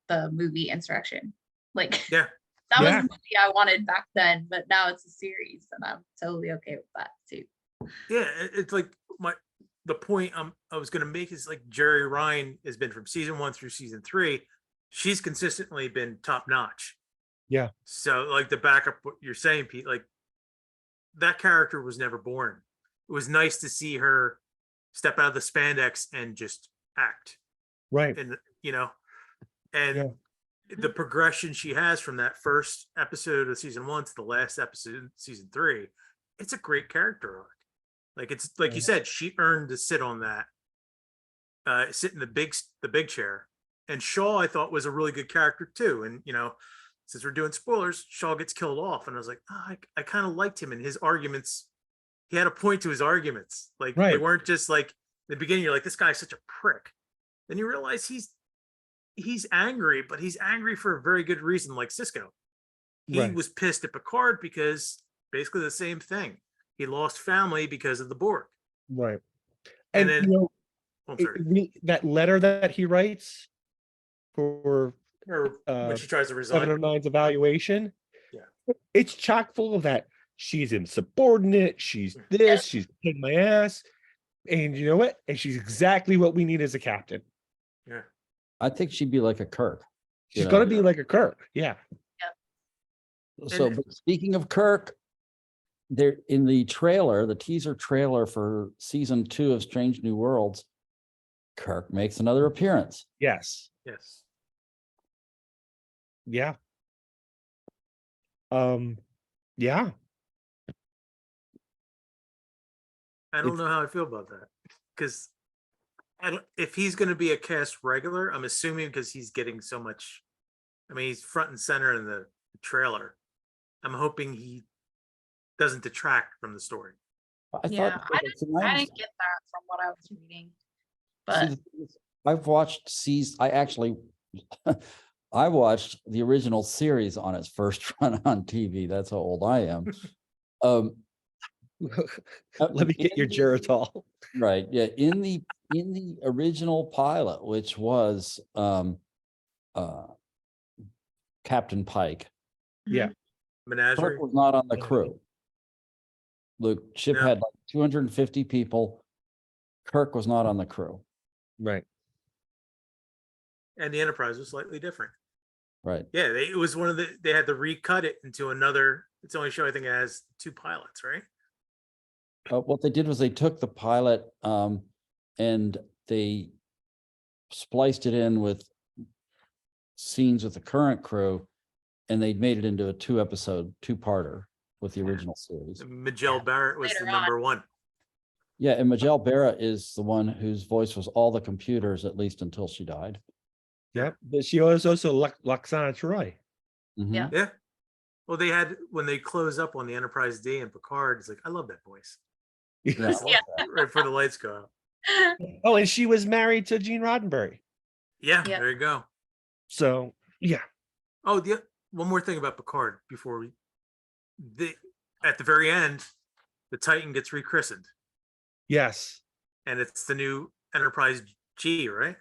the movie Insurrection. Like, that was the movie I wanted back then, but now it's a series, and I'm totally okay with that too. Yeah, it's like the point I was going to make is like Jerry Ryan has been from season 1 through season 3. She's consistently been top notch. Yeah. So like to back up what you're saying, Pete, like that character was never born. It was nice to see her step out of the spandex and just act. Right. And the progression she has from that first episode of season 1 to the last episode of season 3, it's a great character arc. Like it's like you said, she earned to sit on that, sit in the big chair. And Shaw, I thought, was a really good character too. And since we're doing spoilers, Shaw gets killed off, and I was like, I kind of liked him and his arguments. He had a point to his arguments. Like they weren't just like in the beginning. You're like, this guy's such a prick. Then you realize he's angry, but he's angry for a very good reason. Like Cisco, he was pissed at Picard because basically the same thing. He lost family because of the Borg. Right. And then that letter that he writes for when she tries to resign 7 of 9's evaluation. Yeah. It's chock full of that. She's insubordinate. She's this. She's kicking my ass. And you know what? And she's exactly what we need as a captain. Yeah. I think she'd be like a Kirk. She's going to be like a Kirk. Yeah. So but speaking of Kirk, there in the teaser trailer for season 2 of Strange New Worlds, Kirk makes another appearance. Yes. Yes. Yeah. Yeah. I don't know how I feel about that because if he's going to be a cast regular, I'm assuming because he's getting so much. I mean, he's front and center in the trailer. I'm hoping he doesn't detract from the story. Yeah, I didn't get that from what I was reading. But I've watched I watched the original series on its first run on TV. That's how old I am. Let me get your Geritol. Right. Yeah. In the original pilot, which was Captain Pike, Yeah. Menagerie. Kirk was not on the crew. The ship Yeah. had like 250 people. Kirk was not on the crew. Right. And the Enterprise was slightly different. Right. Yeah, it was one of they had to recut it into another. It's the only show I think it has 2 pilots, right? What they did was they took the pilot and they spliced it in with scenes with the current crew, and they made it into a 2-episode, 2-parter with the original series. Majel Barrett was Later the number 1. Yeah, and Majel Barrett is the one whose voice was all the computers, at least until she died. Yep. But she was also Loxana Troy. Mhm. Yeah. Yeah. Well, they had when they close up on the Enterprise D and Picard. It's like I love that voice. Yeah, I love Yeah. that. Right before the lights go out. Oh, and she was married to Gene Roddenberry. Yeah, Yeah. there you go. So yeah. Oh, one more thing about Picard before at the very end, the Titan gets rechristened, Yes. and it's the new Enterprise G, right?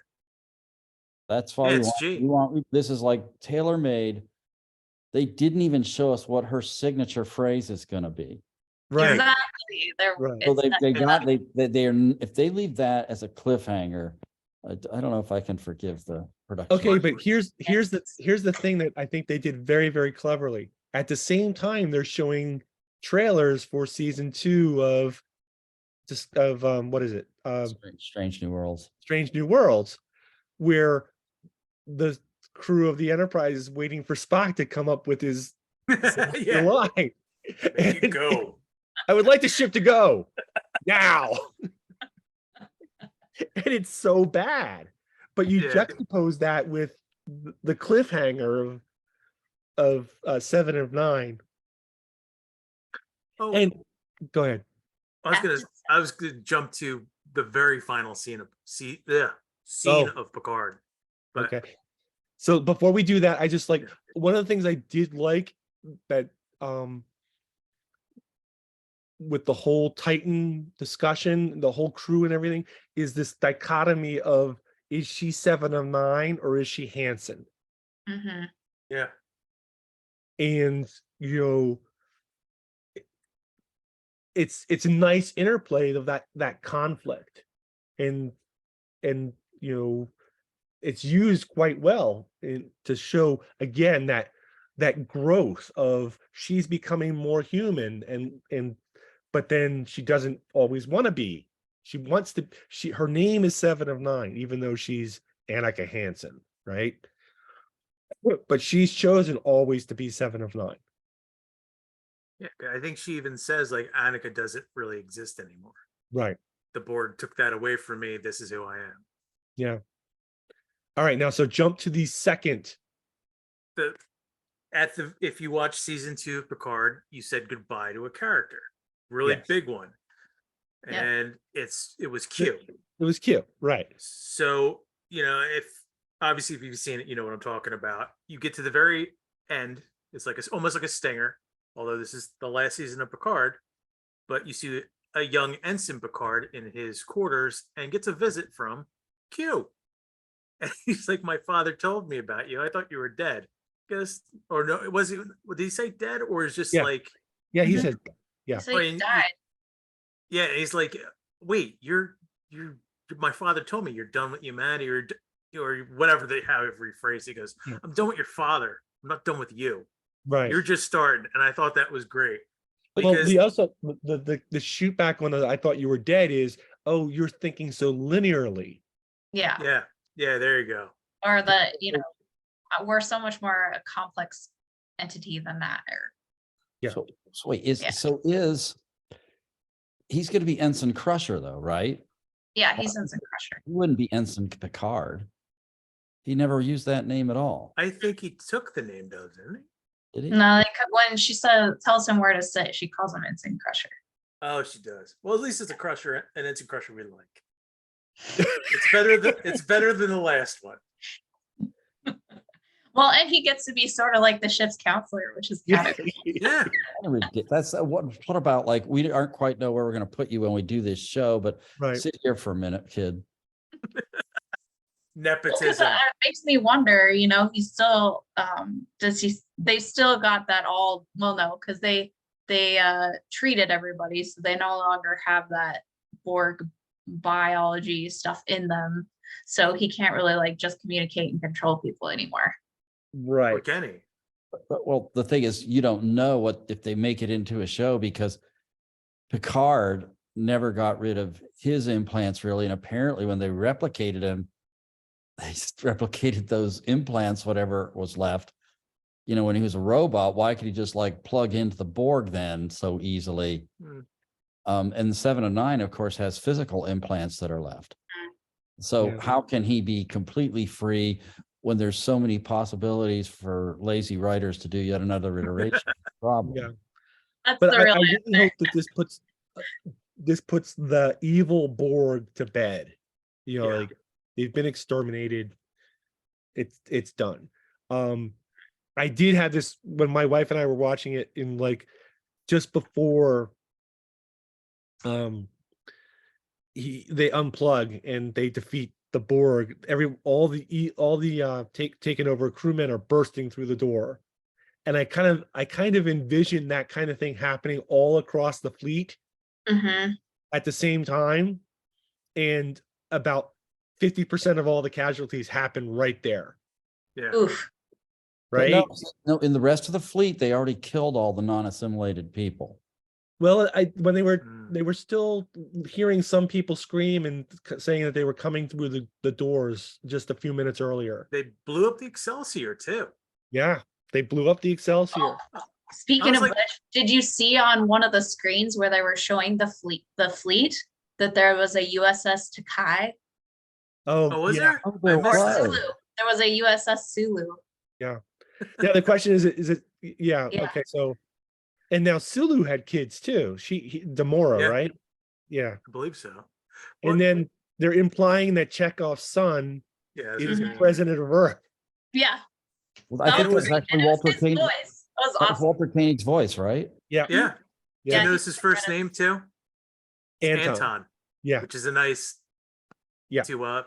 That's why Yeah, we it's want, G. we want this is like tailor-made. They didn't even show us what her signature phrase is going to be. Right. Exactly. Right. So It's they not- if they leave that as a cliffhanger, I don't know if I can forgive the production. Okay, but here's the thing that I think they did very, very cleverly. At the same time, they're showing trailers for season 2 of what is it? Strange New Worlds. Strange New Worlds, where the crew of the Enterprise is waiting for Spock to come up with his Yeah, line. make it And go. I would like the ship to go now. And it's so bad. But you Yeah. juxtapose that with the cliffhanger of 7 of 9. Oh, And go ahead. I was gonna jump to the very final scene of of Picard. But Okay. So before we do that, I just like one of the things I did like that with the whole Titan discussion, the whole crew and everything, is this dichotomy of is she 7 of 9 or is she Hansen? Mhm. yeah, And it's a nice interplay of that conflict, and it's used quite well to show again that growth of she's becoming more human, and but then she doesn't always want to be. She wants to. Her name is 7 of 9, even though she's Annika Hansen, right? But she's chosen always to be 7 of 9. yeah. I think she even says like Annika doesn't really exist anymore. Right. The board took that away from me. This is who I am. Yeah. All right. Now, so jump to the second. If you watch season 2 of Picard, you said goodbye to a character, really Yes. big one, Yeah. and it was cute. It was cute. Right. So if you've seen it, you know what I'm talking about. You get to the very end, it's like almost like a stinger, although this is the last season of Picard, but you see a young ensign Picard in his quarters and gets a visit from Q, and he's like, my father told me about you, I thought you were dead. Guess, or no, did he say dead, or is just Yeah. like, Yeah. He Mhm. said, yeah. So he died. yeah, he's like, wait, you're my father told me you're done with humanity, or whatever however he phrased it. He goes, Yeah. I'm done with your father, I'm not done with you. Right. You're just starting. And I thought that was great. Well, Because the shoot back on I thought you were dead is, oh, you're thinking so linearly. Yeah. yeah, there you go. Or we're so much more a complex entity than that. Or Yeah. So wait, is Yeah. so is he's going to be Ensign Crusher, though, right? Yeah, he's Ensign Crusher. He wouldn't be Ensign Picard. He never used that name at all. I think he took the name though, didn't he? Did he? No, when she tells him where to sit, she calls him Ensign Crusher. Oh, she does. Well, at least it's a crusher, and it's a crusher we like. It's better than the last one. Well, and he gets to be sort of like the ship's counselor, which is kind of Yeah. That's what about like we aren't quite know where we're going to put you when we do this show, but Right. sit here for a minute, kid. Nepotism. it makes me wonder, he's still they still got that all, well, no, because they treated everybody, so they no longer have that Borg biology stuff in them, so he can't really like just communicate and control people anymore. Or Right. can he? But, well, the thing is, you don't know what if they make it into a show because Picard never got rid of his implants really, and apparently when they replicated him, they replicated those implants, whatever was left. When he was a robot, why could he just like plug into the Borg then so easily? And 7 of 9, of course, has physical implants that are left. So Yeah. how can he be completely free when there's so many possibilities for lazy writers to do yet another iteration? Problem. Yeah. That's But the I real really answer. hope that this puts the evil Borg to bed. Yeah. Like they've been exterminated. It's done. I did have this when my wife and I were watching it in like just before they unplug and they defeat the Borg. All the taken over crewmen are bursting through the door. And I kind of envision that kind of thing happening all across the fleet Mhm. at the same time. And about 50% of all the casualties happen right there. Yeah. Oof. But Right. no, in the rest of the fleet, they already killed all the non-assimilated people. Well, when they Mm. were still hearing some people scream and saying that they were coming through the doors just a few minutes earlier. They blew up the Excelsior too. Yeah, they blew up the Excelsior. Speaking was of like- which, did you see on one of the screens where they were showing the fleet that there was a USS Takai Oh, was yeah. there? Oh, I there or missed was. that. Sulu? There was a USS Sulu. Yeah. The question is it yeah, Yeah. okay, so and now Sulu had kids too. Demora, Yeah. right? Yeah. I believe so. Well, And then they're implying that Chekhov's son yeah, that's is what I was the gonna- president of Earth. Yeah, Well, I that think it was great. actually And it was Walter his Koenig. voice. That was That was awesome. Walter Koenig's voice, right? Yeah. Yeah. Did Yeah. you notice his first name too? It's Anton. Yeah. which is a nice Yeah. to well,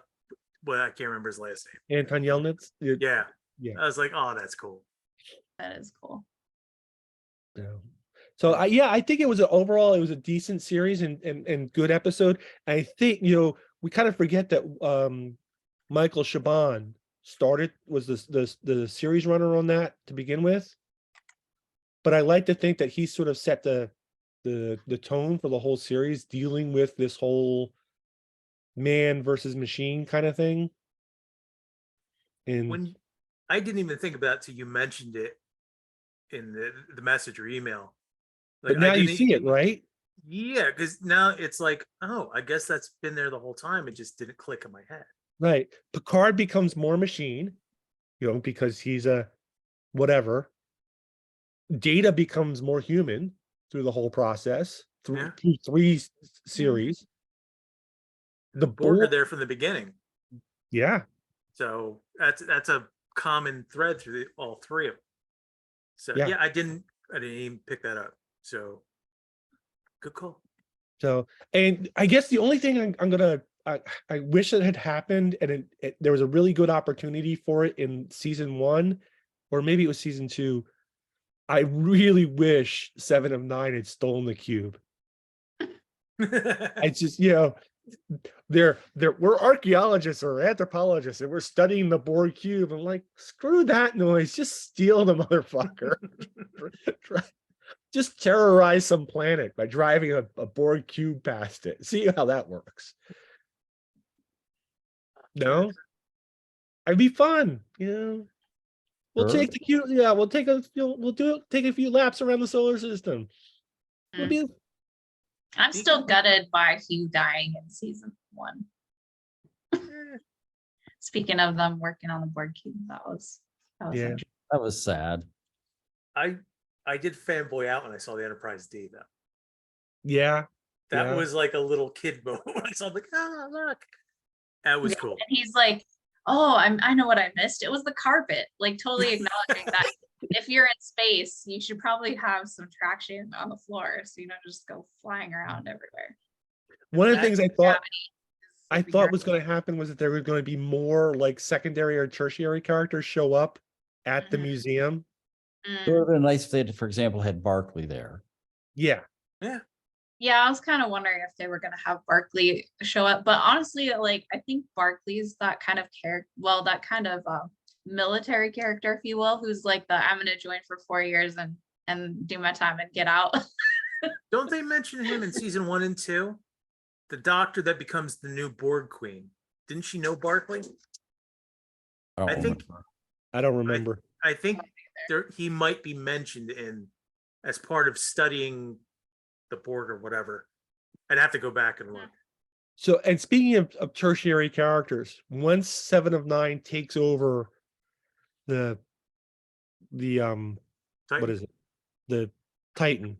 I can't remember his last name. Anton Yelnats. Yeah. Yeah. I was like, oh, that's cool. That is cool. Yeah. So I think it was overall a decent series and good episode. I think we kind of forget that Michael Chabon was the series runner on that to begin with. But I like to think that he sort of set the tone for the whole series, dealing with this whole man versus machine kind of thing. And When I didn't even think about it till you mentioned it in the message or email. but now you see it, right? Yeah, because now it's like, oh, I guess that's been there the whole time. It just didn't click in my head. Right. Picard becomes more machine, because he's a whatever. Data becomes more human through the whole process, through three series. The Borg are Borg, there from the beginning. yeah. So that's a common thread through all three of them. So Yeah. yeah, I didn't even pick that up. So good call. So, and I guess the only thing I wish it had happened, and there was a really good opportunity for it in season 1, or maybe it was season 2. I really wish 7 of 9 had stolen the cube. I just, we're archaeologists or anthropologists, and we're studying the Borg cube. I'm like, screw that noise. Just steal the motherfucker. Just terrorize some planet by driving a Borg cube past it. See how that works. No, it'd be fun. We'll Sure. take the cube. Yeah, we'll take a few laps around the solar system. It'll be I'm still gutted by Hugh dying in season 1. Speaking of them working on the board cube, that was Yeah. interesting. That was sad. I did fanboy out when I saw the Enterprise D though. Yeah. That Yeah. was like a little kid moment. So I'm like, oh look. That was Yeah, cool. and he's like, oh, I know what I missed. It was the carpet. Like totally acknowledging that if you're in space, you should probably have some traction on the floor so you don't just go flying around everywhere. One of the That- things I Gravity thought was going to happen was that there were going to be more like secondary or tertiary characters show up at the Mhm. museum. It would have been nice if they had, for example, had Barkley there. Yeah. Yeah, I was kind of wondering if they were going to have Barkley show up, but honestly, like I think Barkley's that kind of character, well, that kind of military character, if you will, who's like the I'm going to join for 4 years and do my time and get out. Don't they mention him in season 1 and 2? The doctor that becomes the new board queen. Didn't she know Barkley? I I don't think- remember. I don't remember. I think he might be mentioned in as part of studying the Borg or whatever. I'd have to go back and look. So, and speaking of tertiary characters, once 7 of 9 takes over the what is it? The Titan,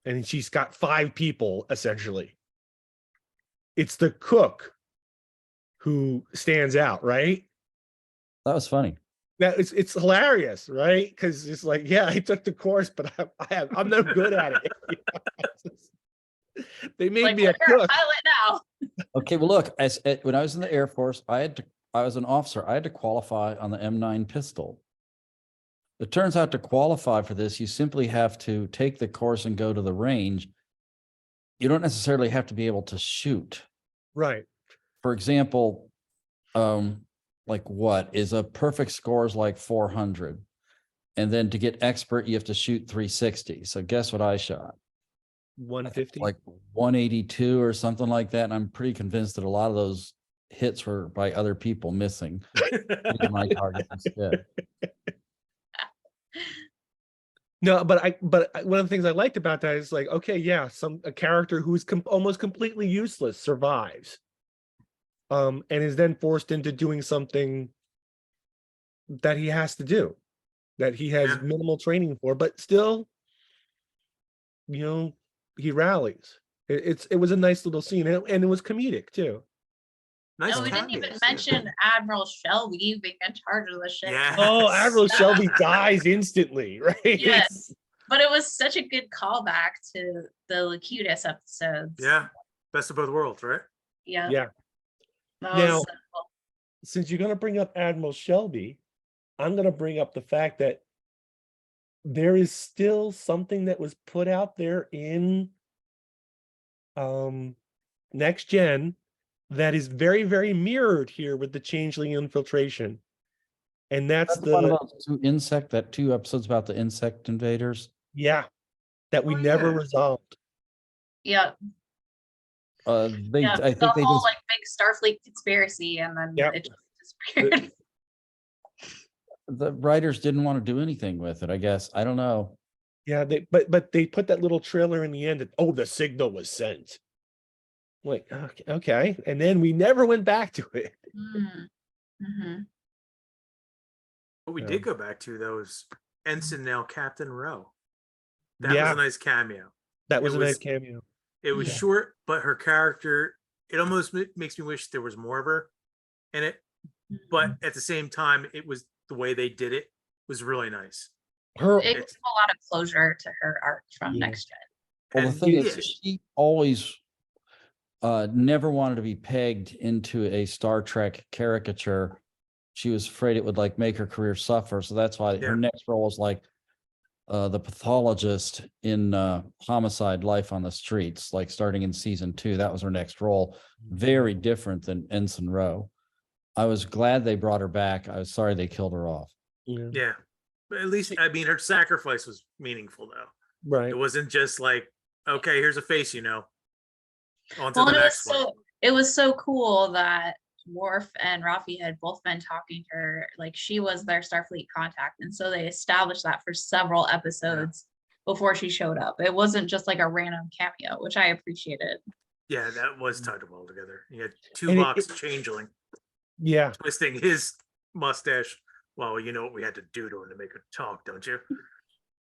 and she's got 5 people essentially. It's the cook who stands out, right? That was funny. That it's hilarious, right? Because it's like, yeah, I took the course, but I'm no good at it. They made Like, me a well, you're a cook. pilot now. Okay, well, look, when I was in the Air Force, I was an officer. I had to qualify on the M9 pistol. It turns out to qualify for this, you simply have to take the course and go to the range. You don't necessarily have to be able to shoot. Right. For example, like what is a perfect score is like 400. And then to get expert, you have to shoot 360. So guess what I shot? 150. Like 182 or something like that. And I'm pretty convinced that a lot of those hits were by other people missing my target instead. No, but one of the things I liked about that is like, okay, yeah, a character who's almost completely useless survives, and is then forced into doing something that he has to do, that he has Yeah. minimal training for, but still, he rallies. It was a nice little scene, and it was comedic too. Nice. No, we didn't even cameos, yeah. mention Admiral Shelby being in charge of the ship. Yeah. Oh, Yes. Admiral Shelby dies instantly, right? Yes. But it was such a good callback to the Locutus episodes. Yeah. Best of both worlds, right? Yeah. Yeah. That Now- was so cool. Since you're going to bring up Admiral Shelby, I'm going to bring up the fact that there is still something that was put out there in Next Gen that is very, very mirrored here with the Changeling infiltration. And that's That's one the, about that 2 episodes about the insect invaders. yeah, that we Oh, never yeah. resolved. Yeah. I The think they whole just, like big Starfleet conspiracy, and then Yep. it just disappeared. the writers didn't want to do anything with it, I guess. I don't know. Yeah, but they put that little trailer in the end that, oh, the signal was sent. Like, okay. And then we never went back to it. Mm-hmm. What we Yeah. did go back to though is Ensign, now Captain Rowe. That Yeah. was a nice cameo. That was It a nice was- cameo. It was Yeah. short, but her character, it almost makes me wish there was more of her in it. But at the same time, it was the way they did it was really nice. Her, It gave a lot of closure to her arc from Yeah. Next Gen. Well, the And thing yeah, is, she always never wanted to be pegged into a Star Trek caricature. She was afraid it would like make her career suffer. So that's why Yeah. her next role was like the pathologist in Homicide: Life on the Streets, like starting in season 2. That was her next role. Very different than Ensign Rowe. I was glad they brought her back. I was sorry they killed her off. yeah. But at least, I mean, her sacrifice was meaningful though. right. It wasn't just like, okay, here's a face, on to Well, the and next one. it was so cool that Worf and Rafi had both been talking to her, like she was their Starfleet contact, and so they established that for several episodes before she showed up. It wasn't just like a random cameo, which I appreciated. Yeah, that was tied well together. He had two And box changeling Yeah. twisting his mustache. Well, you know what we had to do to him to make her talk, don't you?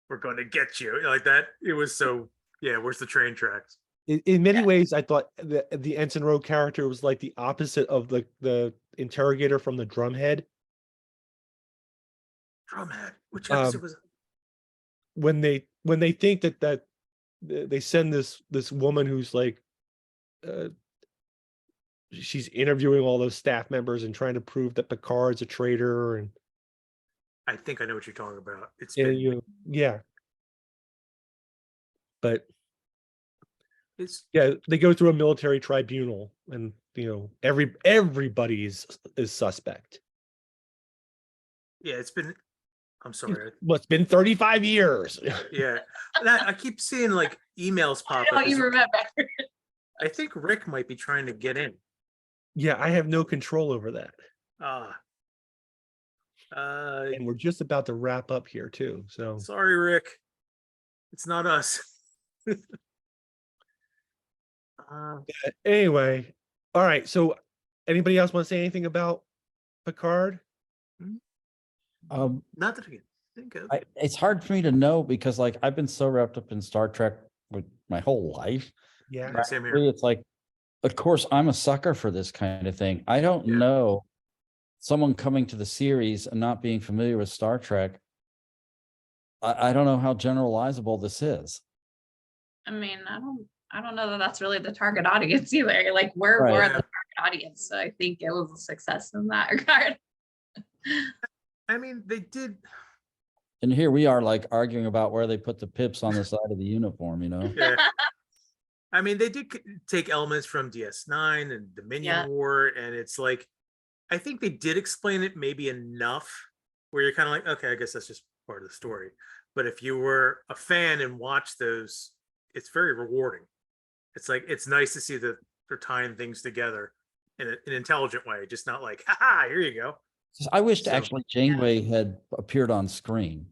We're going to get you like that. It was so. Yeah, where's the train tracks? In many ways, I thought the Ensign Rowe character was like the opposite of the interrogator from the Drumhead. Drumhead. Which episode was it? When they think that they send this woman who's like she's interviewing all those staff members and trying to prove that Picard's a traitor, and I think I know what you're talking about. It's and been, yeah. But it's yeah, they go through a military tribunal, and everybody is suspect. yeah, it's been. I'm sorry. Well, it's been 35 years. Yeah, and I keep seeing like emails pop Oh, up. you remember? I think Rick might be trying to get in. Yeah, I have no control over that. And we're just about to wrap up here too. So sorry, Rick. It's not us. anyway, all right. So anybody else want to say anything about Picard? Not that I can think of. It's hard for me to know because like I've been so wrapped up in Star Trek with my whole life. Yeah, Yeah, same here. It's like, of course, I'm a sucker for this kind of thing. I don't Yeah. know someone coming to the series and not being familiar with Star Trek. I don't know how generalizable this is. I mean, I don't know that that's really the target audience either. Like we're Right. the target audience, so I think it was a success in that regard. I mean, they did. And here we are like arguing about where they put the pips on the side of the uniform, Yeah. I mean, they did take elements from DS9 and Dominion Yeah. War, and it's like, I think they did explain it maybe enough where you're kind of like, okay, I guess that's just part of the story. But if you were a fan and watched those, it's very rewarding. It's like, it's nice to see that they're tying things together in an intelligent way, just not like, haha, here you go. I wished So- actually Janeway had appeared on screen.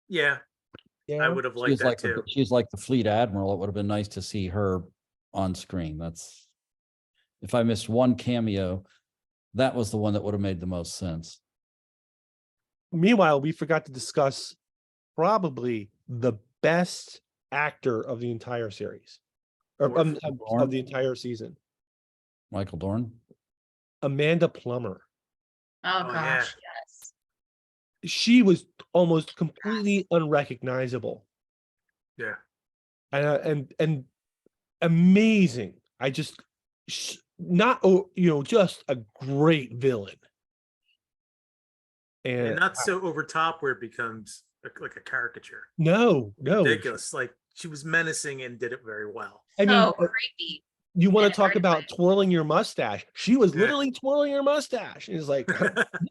Yeah, yeah. I would have She liked was that like too. she was like the fleet admiral. It would have been nice to see her on screen. That's if I missed one cameo, that was the one that would have made the most sense. Meanwhile, we forgot to discuss probably the best actor of the entire series, or Dorn. of the entire season, Michael Dorn. Amanda Plummer. Oh, Oh, gosh, yeah. yes. She was almost completely unrecognizable. Yeah. And amazing. I just not just a great villain. And not so over top where it becomes like a caricature. No. Ridiculous. Like she was menacing and did it very well. I mean, So creepy. you want and to talk hard to about find. twirling your mustache? She was Yeah. literally twirling her mustache. It's like,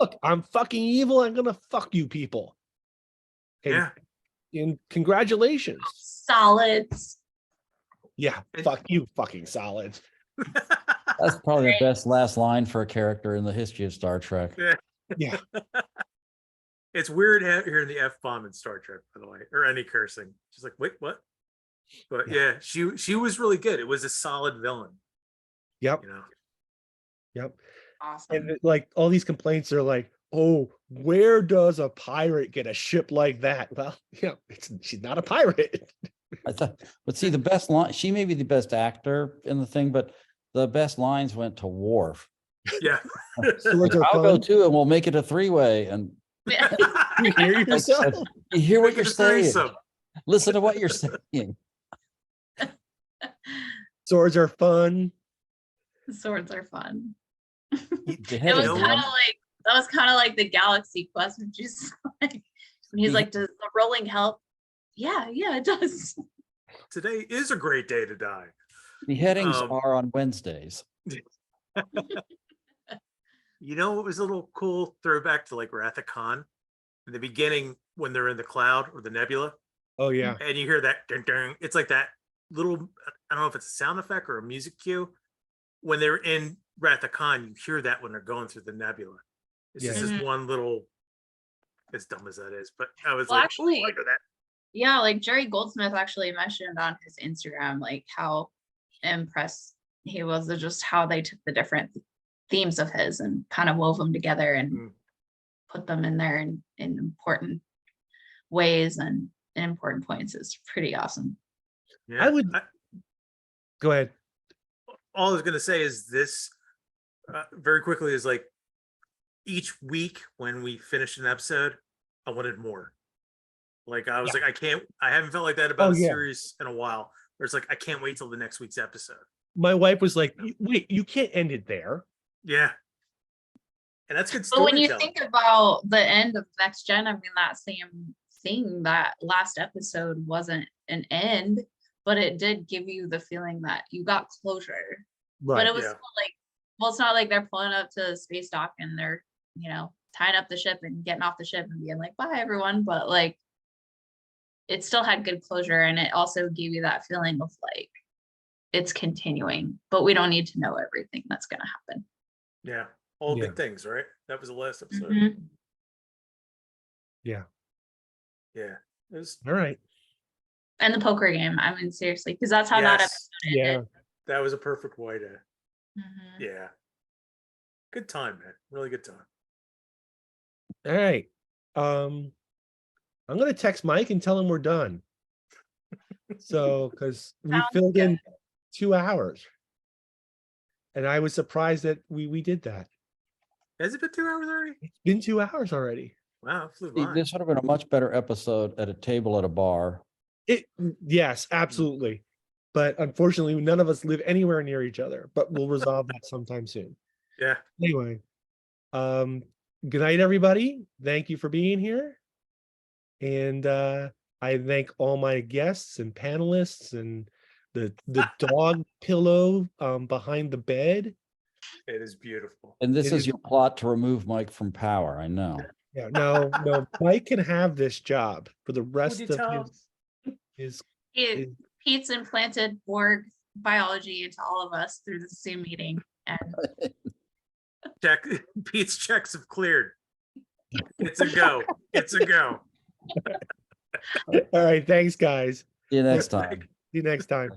look, I'm fucking evil. I'm gonna fuck you people. And, and congratulations. Solids. Yeah, fuck you, fucking solids. That's probably the best last line for a character in the history of Star Trek. Yeah. It's weird hearing the F-bomb in Star Trek, by the way, or any cursing. She's like, wait, what? But yeah, she was really good. It was a solid villain. Yep. Yep. Awesome. And like all these complaints are like, oh, where does a pirate get a ship like that? Well, she's not a pirate. I thought, but see, the best line, she may be the best actor in the thing, but the best lines went to Worf. Yeah. Swords are I'll go fun. too, and we'll make it a three-way. And Yeah. You hear yourself? you hear what Make you're it a saying. threesome. Listen to what you're saying. Swords are fun. Swords are fun. The It head was is kind of one- like that was kind of like the galaxy quest, which is like when he's like, does the rolling help? Yeah, it does. Today is a great day to die. beheadings Um, are on Wednesdays. You know, it was a little cool throwback to like Wrath of Khan in the beginning when they're in the cloud or the nebula, Oh yeah. and you hear that ding, ding. It's like that little, I don't know if it's a sound effect or a music cue. When they're in Wrath of Khan, you hear that when they're going through the nebula. It's just Yeah. this one little, as dumb as that is, but I was Well, like, actually- "Ooh, I know that." Yeah, like Jerry Goldsmith actually mentioned on his Instagram, like how impressed he was with just how they took the different themes of his and kind of wove them together and Mm. put them in there in important ways and in important points. It's pretty awesome. Yeah. I would go ahead. All I was gonna say is this very quickly is like each week when we finished an episode, I wanted more. Like I was like, I haven't felt like that about Oh, a yeah. series in a while. Where it's like I can't wait till the next week's episode. My wife was like, wait, you can't end it there. Yeah. And that's good But when you storytelling. think about the end of Next Gen, I mean, that same thing, that last episode wasn't an end, but it did give you the feeling that you got closure. But it was yeah. still like, well, it's not like they're pulling up to the space dock and they're, tying up the ship and getting off the ship and being like, bye everyone. But like, it still had good closure, and it also gave you that feeling of like, it's continuing, but we don't need to know everything that's going to happen. Yeah. All Yeah. big things, right? That was the last episode. Mhm. Yeah. Yeah. It was All right. And the poker game, I mean, seriously, because that's how that yes. episode ended. That was a perfect way to Mhm. yeah. Good time, man. Really good time. All right. I'm gonna text Mike and tell him we're done. So, because we Sounds filled good. in 2 hours, and I was surprised that we did that. Has it been 2 hours already? It's been 2 hours already. Wow, it flew See, by. this would have been a much better episode at a table at a bar. Yes, absolutely. But unfortunately, none of us live anywhere near each other. But we'll resolve that sometime soon. Yeah. Anyway, good night, everybody. Thank you for being here. And I thank all my guests and panelists and the dog pillow behind the bed. It is beautiful. And this It is is- your plot to remove Mike from power. I know. Yeah, no, Mike can have this job for the Would rest you of tell? his Pete's implanted Borg biology into all of us through the Zoom meeting. And Check Pete's checks have cleared. It's a go. It's a go. All right, thanks, guys. See you next time. See you next time.